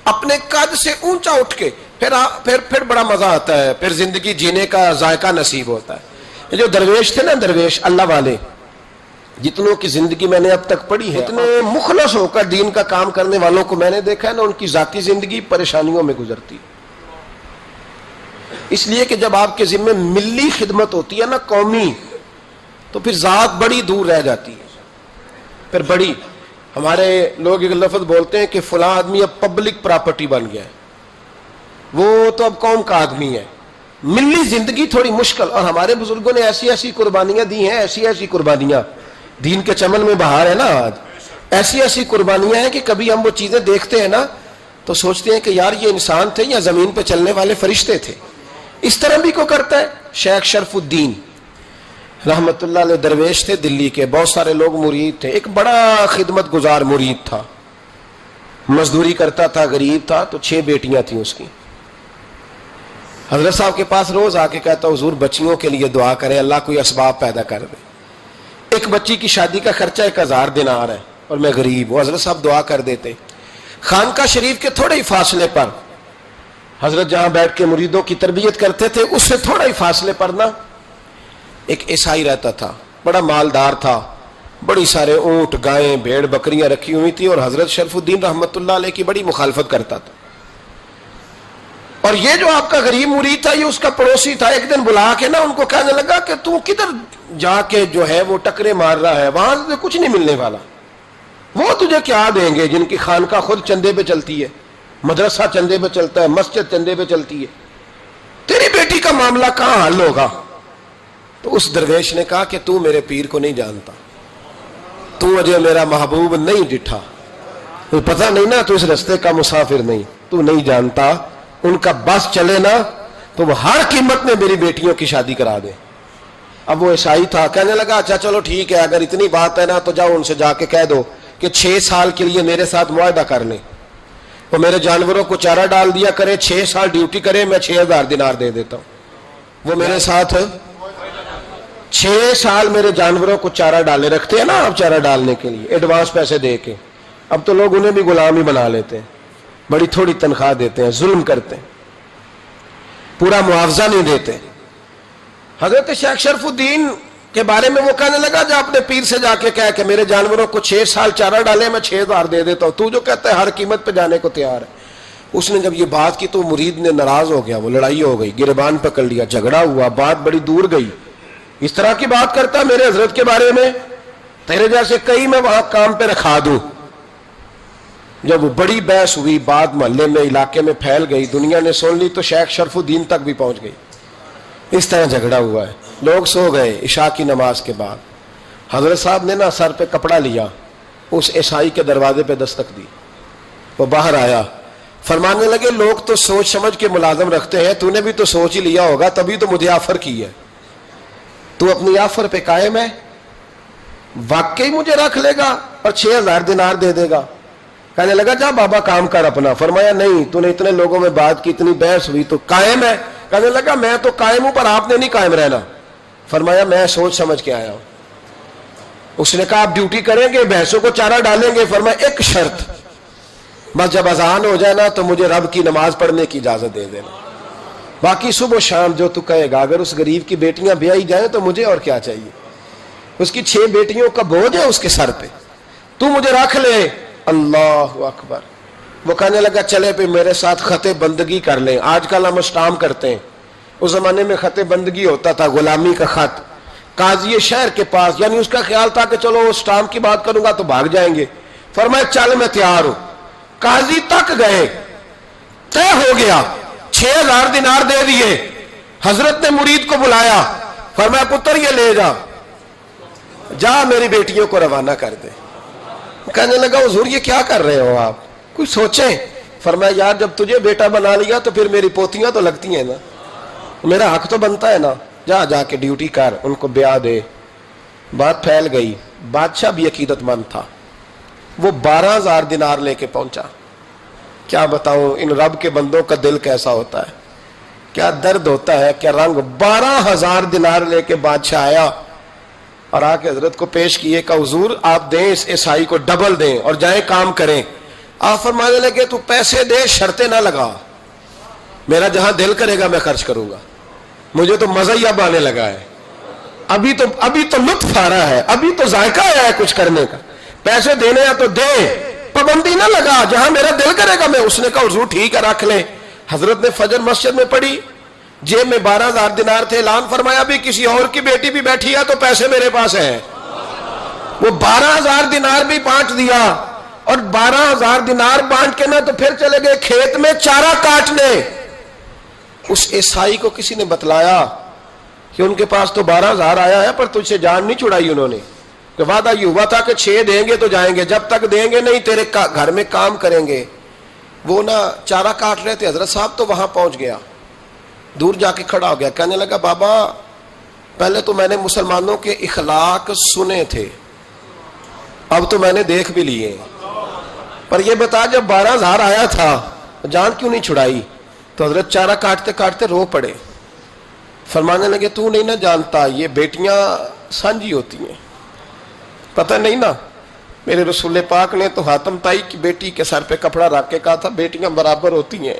اپنے قد سے اونچا اٹھ کے پھر بڑا مزہ آتا ہے, پھر زندگی جینے کا ذائقہ نصیب ہوتا ہے. یہ جو درویش تھے نا, درویش اللہ والے, جتنوں کی زندگی میں نے اب تک پڑھی ہے, اتنے مخلص ہو کر دین کا کام کرنے والوں کو میں نے دیکھا ہے نا, ان کی ذاتی زندگی پریشانیوں میں گزرتی. اس لیے کہ جب آپ کے ذمہ ملی خدمت ہوتی ہے نا, قومی, تو پھر ذات بڑی دور رہ جاتی ہے. پھر بڑی, ہمارے لوگ ایک لفظ بولتے ہیں کہ فلاں آدمی اب پبلک پراپرٹی بن گیا ہے, وہ تو اب قوم کا آدمی ہے. ملی زندگی تھوڑی مشکل, اور ہمارے بزرگوں نے ایسی ایسی قربانیاں دی ہیں, ایسی ایسی قربانیاں, دین کے چمن میں بہار ہے نا آج, ایسی ایسی قربانیاں ہیں کہ کبھی ہم وہ چیزیں دیکھتے ہیں نا تو سوچتے ہیں کہ یار یہ انسان تھے یا زمین پہ چلنے والے فرشتے تھے. اس طرح بھی کو کرتا ہے. شیخ شرف الدین رحمت اللہ علیہ درویش تھے دلی کے, بہت سارے لوگ مرید تھے. ایک بڑا خدمت گزار مرید تھا, مزدوری کرتا تھا, غریب تھا, تو 6 بیٹیاں تھیں اس کی. حضرت صاحب کے پاس روز آ کے کہتا حضور بچیوں کے لیے دعا کریں, اللہ کوئی اسباب پیدا کر دے. ایک بچی کی شادی کا خرچہ 1000 دینار ہے اور میں غریب ہوں. حضرت صاحب دعا کر دیتے. خانقاہ شریف کے تھوڑے ہی فاصلے پر, حضرت جہاں بیٹھ کے مریدوں کی تربیت کرتے تھے, اس سے تھوڑا ہی فاصلے پر نا ایک عیسائی رہتا تھا, بڑا مالدار تھا, بڑی سارے اونٹ, گائیں, بھیڑ, بکریاں رکھی ہوئی تھی, اور حضرت شرف الدین رحمت اللہ علیہ کی بڑی مخالفت کرتا تھا. اور یہ جو آپ کا غریب مرید تھا, یہ اس کا پڑوسی تھا. ایک دن بلا کے نا ان کو کہنے لگا کہ تو کدھر جا کے جو ہے وہ ٹکرے مار رہا ہے, وہاں سے کچھ نہیں ملنے والا. وہ تجھے کیا دیں گے جن کی خانقاہ خود چندے پہ چلتی ہے, مدرسہ چندے پہ چلتا ہے, مسجد چندے پہ چلتی ہے, تیری بیٹی کا معاملہ کہاں حل ہوگا. تو اس درویش نے کہا کہ تو میرے پیر کو نہیں جانتا, تو مجھے میرا محبوب نہیں ڈٹھا, تو پتہ نہیں نا, تو اس رستے کا مسافر نہیں, تو نہیں جانتا. ان کا بس چلے نا تو وہ ہر قیمت میں میری بیٹیوں کی شادی کرا دے. اب وہ عیسائی تھا, کہنے لگا اچھا چلو ٹھیک ہے, اگر اتنی بات ہے نا تو جاؤ ان سے جا کے کہہ دو کہ 6 سال کے لیے میرے ساتھ معاہدہ کر لیں, وہ میرے جانوروں کو چارہ ڈال دیا کرے, 6 سال ڈیوٹی کرے, میں 6000 دینار دے دیتا ہوں. وہ میرے ساتھ 6 سال میرے جانوروں کو چارہ ڈالے, رکھتے ہیں نا آپ چارہ ڈالنے کے لیے ایڈوانس پیسے دے کے. اب تو لوگ انہیں بھی غلام ہی بنا لیتے ہیں, بڑی تھوڑی تنخواہ دیتے ہیں, ظلم کرتے ہیں, پورا معاوضہ نہیں دیتے. حضرت شیخ شرف الدین کے بارے میں وہ کہنے لگا جا اپنے پیر سے جا کے کہہ کہ میرے جانوروں کو 6 سال چارہ ڈالے, میں 6000 دے دیتا ہوں, تو جو کہتا ہے ہر قیمت پہ جانے کو تیار ہے. اس نے جب یہ بات کی تو مرید نے ناراض ہو گیا, وہ لڑائی ہو گئی, گریبان پکڑ لیا, جھگڑا ہوا, بات بڑی دور گئی. اس طرح کی بات کرتا میرے حضرت کے بارے میں, تیرے جیسے کئی میں وہاں کام پہ رکھا دوں. جب وہ بڑی بحث ہوئی, بات محلے میں, علاقے میں پھیل گئی, دنیا نے سن لی, تو شیخ شرف الدین تک بھی پہنچ گئی. اس طرح جھگڑا ہوا ہے. لوگ سو گئے عشاء کی نماز کے بعد. حضرت صاحب نے نا سر پہ کپڑا لیا, اس عیسائی کے دروازے پہ دستک دی. وہ باہر آیا, فرمانے لگے لوگ تو سوچ سمجھ کے ملازم رکھتے ہیں، تو نے بھی تو سوچ ہی لیا ہوگا تبھی تو مجھے آفر کی ہے، تو اپنی آفر پہ قائم ہے؟ واقعی مجھے رکھ لے گا اور 6,000 دینار دے دے گا؟ کہنے لگا جا بابا کام کر اپنا۔ فرمایا نہیں، تو نے اتنے لوگوں میں بات کی، اتنی بحث ہوئی، تو قائم ہے؟ کہنے لگا میں تو قائم ہوں پر آپ نے نہیں قائم رہنا۔ فرمایا میں سوچ سمجھ کے آیا ہوں۔ اس نے کہا آپ ڈیوٹی کریں گے، بحثوں کو چارہ ڈالیں گے؟ فرمایا ایک شرط، بس جب اذان ہو جائے نا تو مجھے رب کی نماز پڑھنے کی اجازت دے دینا، باقی صبح و شام جو تو کہے گا۔ اگر اس غریب کی بیٹیاں بیائی جائیں تو مجھے اور کیا چاہیے، اس کی 6 بیٹیوں کا بوجھ ہے اس کے سر پہ، تو مجھے رکھ لے۔ اللہ اکبر۔ وہ کہنے لگا چلے پہ میرے ساتھ خط بندگی کر لیں، آج کل ہم اسٹامپ کرتے ہیں، اس زمانے میں خط بندگی ہوتا تھا، غلامی کا خط، قاضی شہر کے پاس، یعنی اس کا خیال تھا کہ چلو اسٹامپ کی بات کروں گا تو بھاگ جائیں گے۔ فرمایا چل میں تیار ہوں۔ قاضی تک گئے، طے ہو گیا، 6,000 دینار دے دیے۔ حضرت نے مرید کو بلایا، فرمایا پتر یہ لے جا، جا میری بیٹیوں کو روانہ کر دے۔ کہنے لگا حضور یہ کیا کر رہے ہو آپ، کچھ سوچیں۔ فرمایا یار جب تجھے بیٹا بنا لیا تو پھر میری پوتیاں تو لگتی ہیں نا، میرا حق تو بنتا ہے نا، جا کے ڈیوٹی کر، ان کو بیاہ دے۔ بات پھیل گئی، بادشاہ بھی عقیدت مند تھا، وہ 12,000 دینار لے کے پہنچا۔ کیا بتاؤں ان رب کے بندوں کا دل کیسا ہوتا ہے، کیا درد ہوتا ہے، کیا رنگ۔ 12,000 دینار لے کے بادشاہ آیا اور آ کے حضرت کو پیش کیے کہ حضور آپ دیں اس عیسائی کو ڈبل دیں اور جائیں کام کریں۔ آپ فرمانے لگے تو پیسے دے، شرطیں نہ لگا، میرا جہاں دل کرے گا میں خرچ کروں گا، مجھے تو مزہ ہی اب آنے لگا ہے، ابھی تو لطف آ رہا ہے، ابھی تو ذائقہ آیا ہے کچھ کرنے کا، پیسے دینے ہیں تو دے، پابندی نہ لگا، جہاں میرا دل کرے گا میں۔ اس نے کہا حضور ٹھیک ہے رکھ لیں۔ حضرت نے فجر مسجد میں پڑھی، جیب میں 12,000 دینار تھے، اعلان فرمایا بھی کسی اور کی بیٹی بھی بیٹھی ہے تو پیسے میرے پاس ہیں۔ وہ 12,000 دینار بھی بانٹ دیا، اور 12,000 دینار بانٹ کے نہ تو پھر چلے گئے کھیت میں چارہ کاٹنے۔ اس عیسائی کو کسی نے بتلایا کہ ان کے پاس تو 12,000 آیا ہے پر تجھ سے جان نہیں چھڑائی انہوں نے، کہ وعدہ یہ ہوا تھا کہ 6 دیں گے تو جائیں گے، جب تک دیں گے نہیں تیرے گھر میں کام کریں گے۔ وہ نہ چارہ کاٹ رہے تھے، حضرت صاحب تو وہاں پہنچ گیا، دور جا کے کھڑا ہو گیا، کہنے لگا بابا پہلے تو میں نے مسلمانوں کے اخلاق سنے تھے، اب تو میں نے دیکھ بھی لیے، پر یہ بتا جب 12,000 آیا تھا جان کیوں نہیں چھڑائی؟ تو حضرت چارہ کاٹتے کاٹتے رو پڑے، فرمانے لگے تو نہیں نہ جانتا یہ بیٹیاں سانجی ہوتی ہیں، پتہ نہیں نا، میرے رسول پاک نے تو حاتم تائی کی بیٹی کے سر پہ کپڑا رکھ کے کہا تھا بیٹیاں برابر ہوتی ہیں،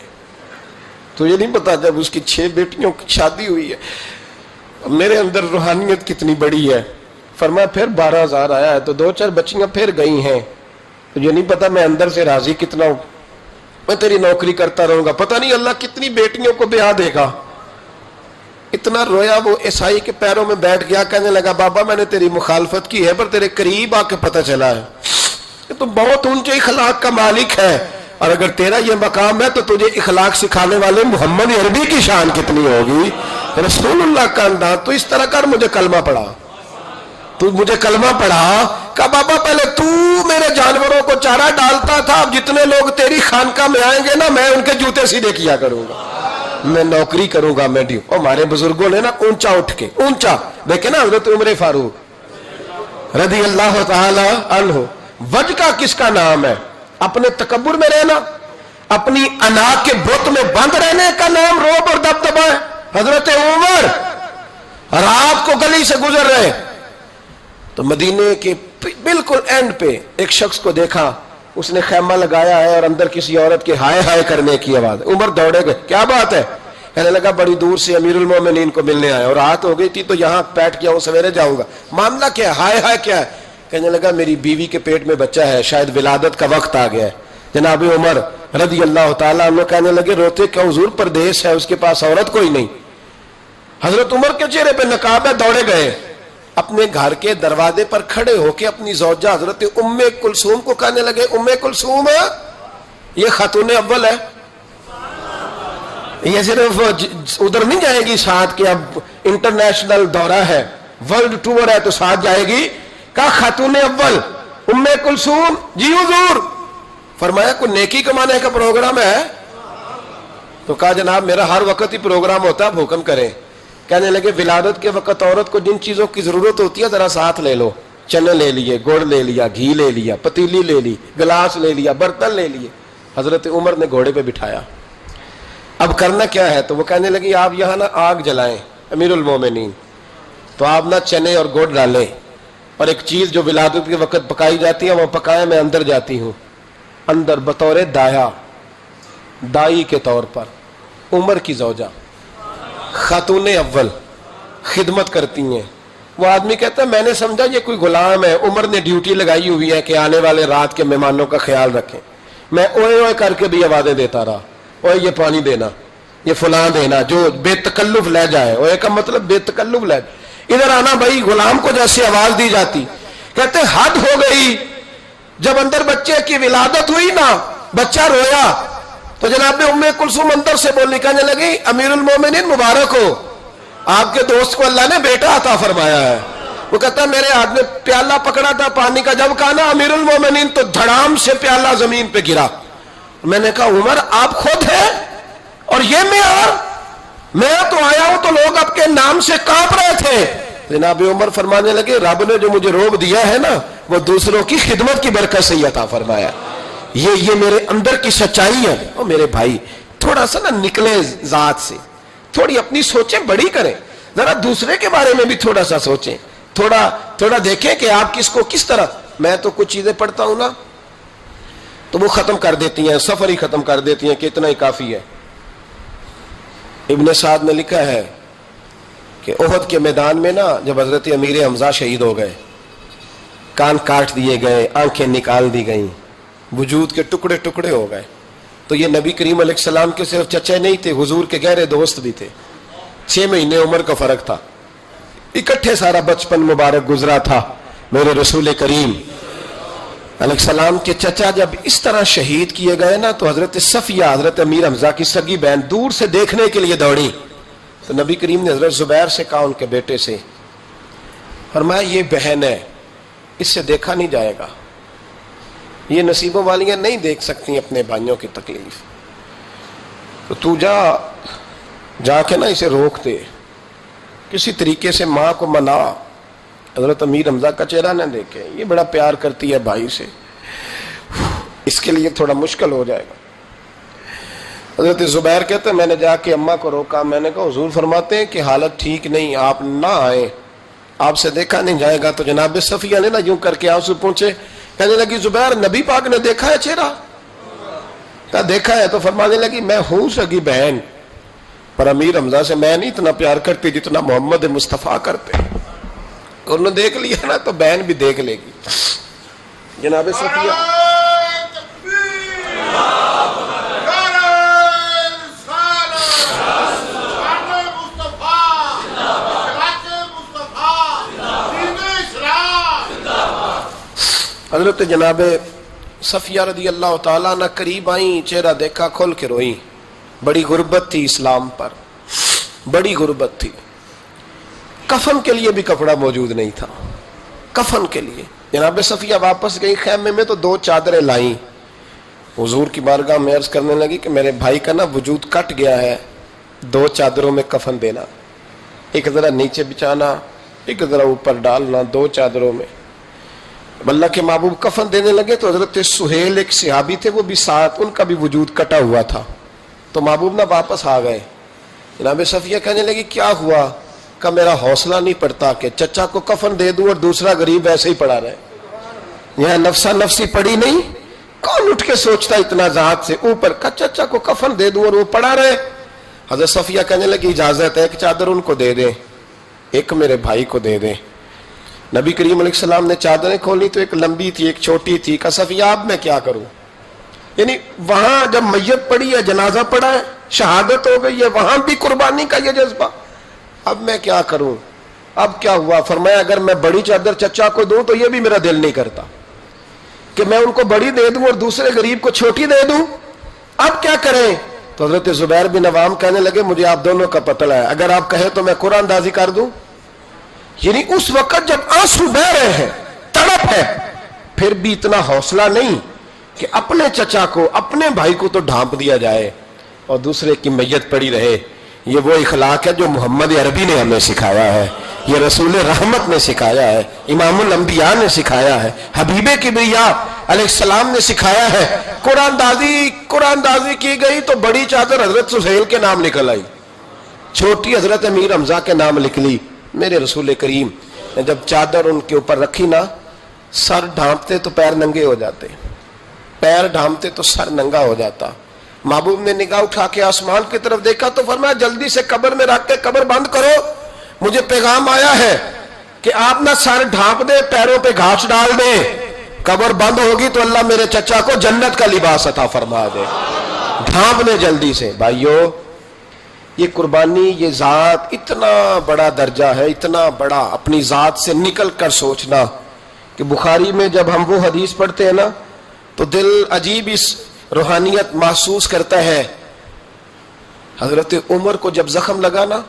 تو یہ نہیں پتا جب اس کی 6 بیٹیوں کی شادی ہوئی ہے میرے اندر روحانیت کتنی بڑی ہے۔ فرمایا پھر 12,000 آیا ہے تو 2-4 بچیاں پھر گئی ہیں، تو یہ نہیں پتا میں اندر سے راضی کتنا ہوں، میں تیری نوکری کرتا رہوں گا، پتہ نہیں اللہ کتنی بیٹیوں کو بیاہ دے گا۔ اتنا رویا، وہ عیسائی کے پیروں میں بیٹھ گیا، کہنے لگا بابا میں نے تیری مخالفت کی ہے پر تیرے قریب آ کے پتہ چلا ہے کہ تو بہت اونچے اخلاق کا مالک ہے، اور اگر تیرا یہ مقام ہے تو تجھے اخلاق سکھانے والے محمد عربی کی شان کتنی ہوگی، رسول اللہ کا انداز۔ تو اس طرح کر مجھے کلمہ پڑھا، تو مجھے کلمہ پڑھا، کہا بابا پہلے تو میرے جانوروں کو چارہ ڈالتا تھا، اب جتنے لوگ تیری خانقاہ میں آئیں گے نا میں ان کے جوتے سیدھے کیا کروں گا، میں نوکری کروں گا، میں ڈیو۔ اور ہمارے بزرگوں نے نا اونچا اٹھ کے، اونچا دیکھیں نا حضرت عمر فاروق رضی اللہ تعالی عنہ، وجہ کس کا نام ہے؟ اپنے تکبر میں رہنا، اپنی انا کے بت میں بند رہنے کا نام روب اور دبدبا ہے۔ حضرت عمر رات کو گلی سے گزر رہے تو مدینے کے بالکل اینڈ پہ ایک شخص کو دیکھا، اس نے خیمہ لگایا ہے اور اندر کسی عورت کے ہائے ہائے کرنے کی آواز۔ عمر دوڑے گئے، کیا بات ہے؟ کہنے لگا بڑی دور سے امیر المومنین کو ملنے آیا اور رات ہو گئی تھی تو یہاں بیٹھ گیا ہوں، سویرے جاؤں گا، معاملہ کیا ہے؟ ہائے ہائے کیا ہے؟ کہنے لگا میری بیوی کے پیٹ میں بچہ ہے، شاید ولادت کا وقت آ گیا ہے۔ جناب عمر رضی اللہ تعالیٰ عنہ کہنے لگے روتے کہ حضور پردیس ہے، اس کے پاس عورت کوئی نہیں۔ حضرت عمر کے چہرے پہ نقاب ہے، دوڑے گئے، اپنے گھر کے دروازے پر کھڑے ہو کے اپنی زوجہ حضرت ام کلثوم کو کہنے لگے ام کلثوم یہ خاتون اول ہے، یہ صرف ادھر نہیں جائے گی ساتھ کہ اب انٹرنیشنل دورہ ہے، ورلڈ ٹور ہے تو ساتھ جائے گی، کہا خاتون اول ام کلثوم۔ جی حضور۔ فرمایا کوئی نیکی کمانے کا پروگرام ہے؟ تو کہا جناب میرا ہر وقت ہی پروگرام ہوتا ہے، آپ حکم کریں۔ کہنے لگے ولادت کے وقت عورت کو جن چیزوں کی ضرورت ہوتی ہے ذرا ساتھ لے لو، چنے لے لیے، گڑ لے لیا، گھی لے لیا، پتیلی لے لی، گلاس لے لیا، برتن لے لیے۔ حضرت عمر نے گھوڑے پہ بٹھایا، اب کرنا کیا ہے؟ تو وہ کہنے لگی آپ یہاں نا آگ جلائیں امیر المومنین، تو آپ نہ چنے اور گڑ ڈالیں، اور ایک چیز جو ولادت کے وقت پکائی جاتی ہے وہ پکائیں، میں اندر جاتی ہوں۔ اندر بطور دائی کے طور پر عمر کی زوجہ خاتون اول خدمت کرتی ہیں۔ وہ آدمی کہتا ہے میں نے سمجھا یہ کوئی غلام ہے، عمر نے ڈیوٹی لگائی ہوئی ہے کہ آنے والے رات کے مہمانوں کا خیال رکھیں۔ میں اوئے اوئے کر کے بھی آوازیں دیتا رہا، اوئے یہ پانی دینا، یہ فلاں دینا، جو بے تکلف لے جائے۔ اوئے کا مطلب بے تکلف لے جائے، ادھر آنا بھائی۔ غلام کو جیسے آواز دی جاتی، کہتے حد ہو گئی۔ جب اندر بچے کی ولادت ہوئی نا، بچہ رویا تو جناب ام کلثوم اندر سے بولنے کہنے لگی امیر المومنین مبارک ہو، آپ کے دوست کو اللہ نے بیٹا عطا فرمایا ہے۔ وہ کہتا ہے میرے ہاتھ میں پیالہ پکڑا تھا پانی کا، جب کہا نا امیر المومنین تو دھڑام سے پیالہ زمین پہ گرا۔ میں نے کہا عمر آپ خود ہیں اور یہ معیار؟ میں تو آیا ہوں تو لوگ آپ کے نام سے کانپ رہے تھے۔ جناب عمر فرمانے لگے رب نے جو مجھے روب دیا ہے نا وہ دوسروں کی خدمت کی برکت سے عطا فرمایا۔ یہ میرے اندر کی سچائی ہے۔ اور میرے بھائی تھوڑا سا نا نکلے ذات سے، تھوڑی اپنی سوچیں بڑی کریں، ذرا دوسرے کے بارے میں بھی تھوڑا سا سوچیں، تھوڑا دیکھیں کہ آپ کس کو کس طرح۔ میں تو کچھ چیزیں پڑھتا ہوں نا تو وہ ختم کر دیتی ہیں، سفر ہی ختم کر دیتی ہیں کہ اتنا ہی کافی ہے۔ ابن سعد نے لکھا ہے کہ احد کے میدان میں نا جب حضرت امیر حمزہ شہید ہو گئے، کان کاٹ دیے گئے، آنکھیں نکال دی گئیں، وجود کے ٹکڑے ٹکڑے ہو گئے، تو یہ نبی کریم علیہ السلام کے صرف چچے نہیں تھے، حضور کے گہرے دوست بھی تھے۔ 6 مہینے عمر کا فرق تھا، اکٹھے سارا بچپن مبارک گزرا تھا۔ میرے رسول کریم علیہ السلام کے چچا جب اس طرح شہید کیے گئے نا تو حضرت صفیہ حضرت امیر حمزہ کی سگی بہن دور سے دیکھنے کے لیے دوڑی، تو نبی کریم نے حضرت زبیر سے کہا ان کے بیٹے سے، فرمایا یہ بہن ہے، اس سے دیکھا نہیں جائے گا، یہ نصیبوں والیاں نہیں دیکھ سکتی اپنے بھائیوں کی تکلیف، تو تو جا کے نا اسے روک دے، کسی طریقے سے ماں کو منا۔ حضرت امیر حمزہ کا چہرہ نہ دیکھے، یہ بڑا پیار کرتی ہے بھائی سے، اس کے لیے تھوڑا مشکل ہو جائے گا۔ حضرت زبیر کہتے ہیں میں نے جا کے اماں کو روکا، میں نے کہا حضور فرماتے ہیں کہ حالت ٹھیک نہیں، آپ نہ آئیں، آپ سے دیکھا نہیں جائے گا۔ تو جناب صفیہ نے نا یوں کر کے آنسو پہنچے، کہنے لگی زبیر نبی پاک نے دیکھا ہے چہرہ؟ کہا دیکھا ہے۔ تو فرمانے لگی میں ہوں سگی بہن، پر امیر حمزہ سے میں نہیں اتنا پیار کرتی جتنا محمد مصطفیٰ کرتے، انہوں نے دیکھ لیا نا تو بہن بھی دیکھ لے گی۔ جناب صفیہ حضرت جناب صفیہ رضی اللہ تعالیٰ عنہ قریب آئیں، چہرہ دیکھا، کھول کے روئیں۔ بڑی غربت تھی اسلام پر، بڑی غربت تھی، کفن کے لیے بھی کپڑا موجود نہیں تھا، کفن کے لیے۔ جناب صفیہ واپس گئی خیمے میں تو 2 چادریں لائیں، حضور کی بارگاہ میں عرض کرنے لگی کہ میرے بھائی کا نا وجود کٹ گیا ہے، 2 چادروں میں کفن دینا، ایک ذرا نیچے بچانا، ایک ذرا اوپر ڈالنا، 2 چادروں میں۔ اللہ کے محبوب کفن دینے لگے تو حضرت سہیل ایک صحابی تھے، وہ بھی ساتھ، ان کا بھی وجود کٹا ہوا تھا، تو محبوب نہ واپس آ گئے۔ جناب صفیہ کہنے لگی کیا ہوا؟ کہ میرا حوصلہ نہیں پڑتا کہ چچا کو کفن دے دوں اور دوسرا غریب ایسے ہی پڑا رہے، یہاں نفسا نفسی پڑی نہیں، کون اٹھ کے سوچتا اتنا ذات سے اوپر کا چچا کو کفن دے دوں اور وہ پڑا رہے۔ حضرت صفیہ کہنے لگی اجازت ہے، ایک چادر ان کو دے دیں، ایک میرے بھائی کو دے دیں۔ نبی کریم علیہ السلام نے چادریں کھولی تو ایک لمبی تھی ایک چھوٹی تھی۔ کہ صفیہ اب میں کیا کروں؟ یعنی وہاں جب میت پڑی ہے، جنازہ پڑا ہے، شہادت ہو گئی ہے، وہاں بھی قربانی کا یہ جذبہ، اب میں کیا کروں؟ اب کیا ہوا؟ فرمایا اگر میں بڑی چادر چچا کو دوں تو یہ بھی میرا دل نہیں کرتا کہ میں ان کو بڑی دے دوں اور دوسرے غریب کو چھوٹی دے دوں، اب کیا کریں؟ تو حضرت زبیر بن عوام کہنے لگے مجھے آپ دونوں کا پتہ ہے، اگر آپ کہیں تو میں قرآن اندازی کر دوں۔ یعنی اس وقت جب آنسو بہ رہے ہیں، تڑپ ہے، پھر بھی اتنا حوصلہ نہیں کہ اپنے چچا کو اپنے بھائی کو تو ڈھانپ دیا جائے اور دوسرے کی میت پڑی رہے. یہ وہ اخلاق ہے جو محمد عربی نے ہمیں سکھایا ہے, یہ رسول رحمت نے سکھایا ہے, امام الانبیاء نے سکھایا ہے, حبیب کبریاء علیہ السلام نے سکھایا ہے. قرآن دازی کی گئی تو بڑی چادر حضرت سہیل کے نام نکل آئی, چھوٹی حضرت امیر حمزہ کے نام نکلی. میرے رسول کریم نے جب چادر ان کے اوپر رکھی نا, سر ڈھانپتے تو پیر ننگے ہو جاتے, پیر ڈھانپتے تو سر ننگا ہو جاتا. محبوب نے نگاہ اٹھا کے آسمان کی طرف دیکھا تو فرمایا جلدی سے قبر میں رکھ کے قبر بند کرو, مجھے پیغام آیا ہے کہ آپ نہ سر ڈھانپ دے, پیروں پہ گھاس ڈال دیں, قبر بند ہوگی تو اللہ میرے چچا کو جنت کا لباس عطا فرما دے. ڈھانپ دے جلدی سے. بھائیو, یہ قربانی, یہ ذات اتنا بڑا درجہ ہے, اتنا بڑا, اپنی ذات سے نکل کر سوچنا کہ بخاری میں جب ہم وہ حدیث پڑھتے ہیں نا تو دل عجیب اس روحانیت محسوس کرتا ہے. حضرت عمر کو جب زخم لگا نا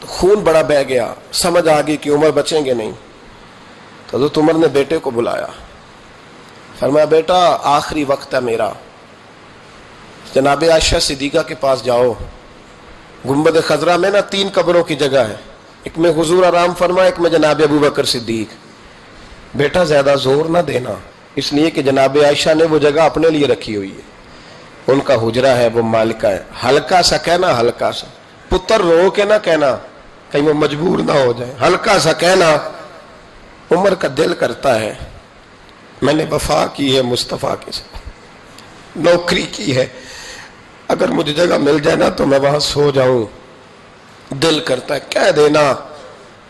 تو خون بڑا بہ گیا, سمجھ آ گئی کہ عمر بچیں گے نہیں. تو حضرت عمر نے بیٹے کو بلایا, فرمایا بیٹا آخری وقت ہے میرا, جناب عائشہ صدیقہ کے پاس جاؤ. گنبد خضرا میں نا 3 قبروں کی جگہ ہے, ایک میں حضور آرام فرما, ایک میں جناب ابو بکر صدیق. بیٹا زیادہ زور نہ دینا, اس لیے کہ جناب عائشہ نے وہ جگہ اپنے لیے رکھی ہوئی ہے, ان کا حجرہ ہے, وہ مالکہ ہے. ہلکا سا کہنا, ہلکا سا, پتر رو کے نہ کہنا کہیں وہ مجبور نہ ہو جائے, ہلکا سا کہنا. عمر کا دل کرتا ہے میں نے وفا کی ہے مصطفیٰ کے ساتھ, نوکری کی ہے, اگر مجھے جگہ مل جائے نا تو میں وہاں سو جاؤں. دل کرتا ہے کہہ دینا,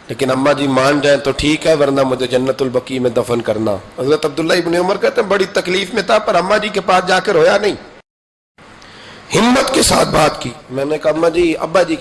لیکن اماں جی مان جائیں تو ٹھیک ہے, ورنہ مجھے جنت البقیع میں دفن کرنا. حضرت عبداللہ ابن عمر کہتے ہیں بڑی تکلیف میں تھا, پر اماں جی کے پاس جا کے رویا نہیں, ہمت کے ساتھ بات کی. میں نے کہا اماں جی, ابا جی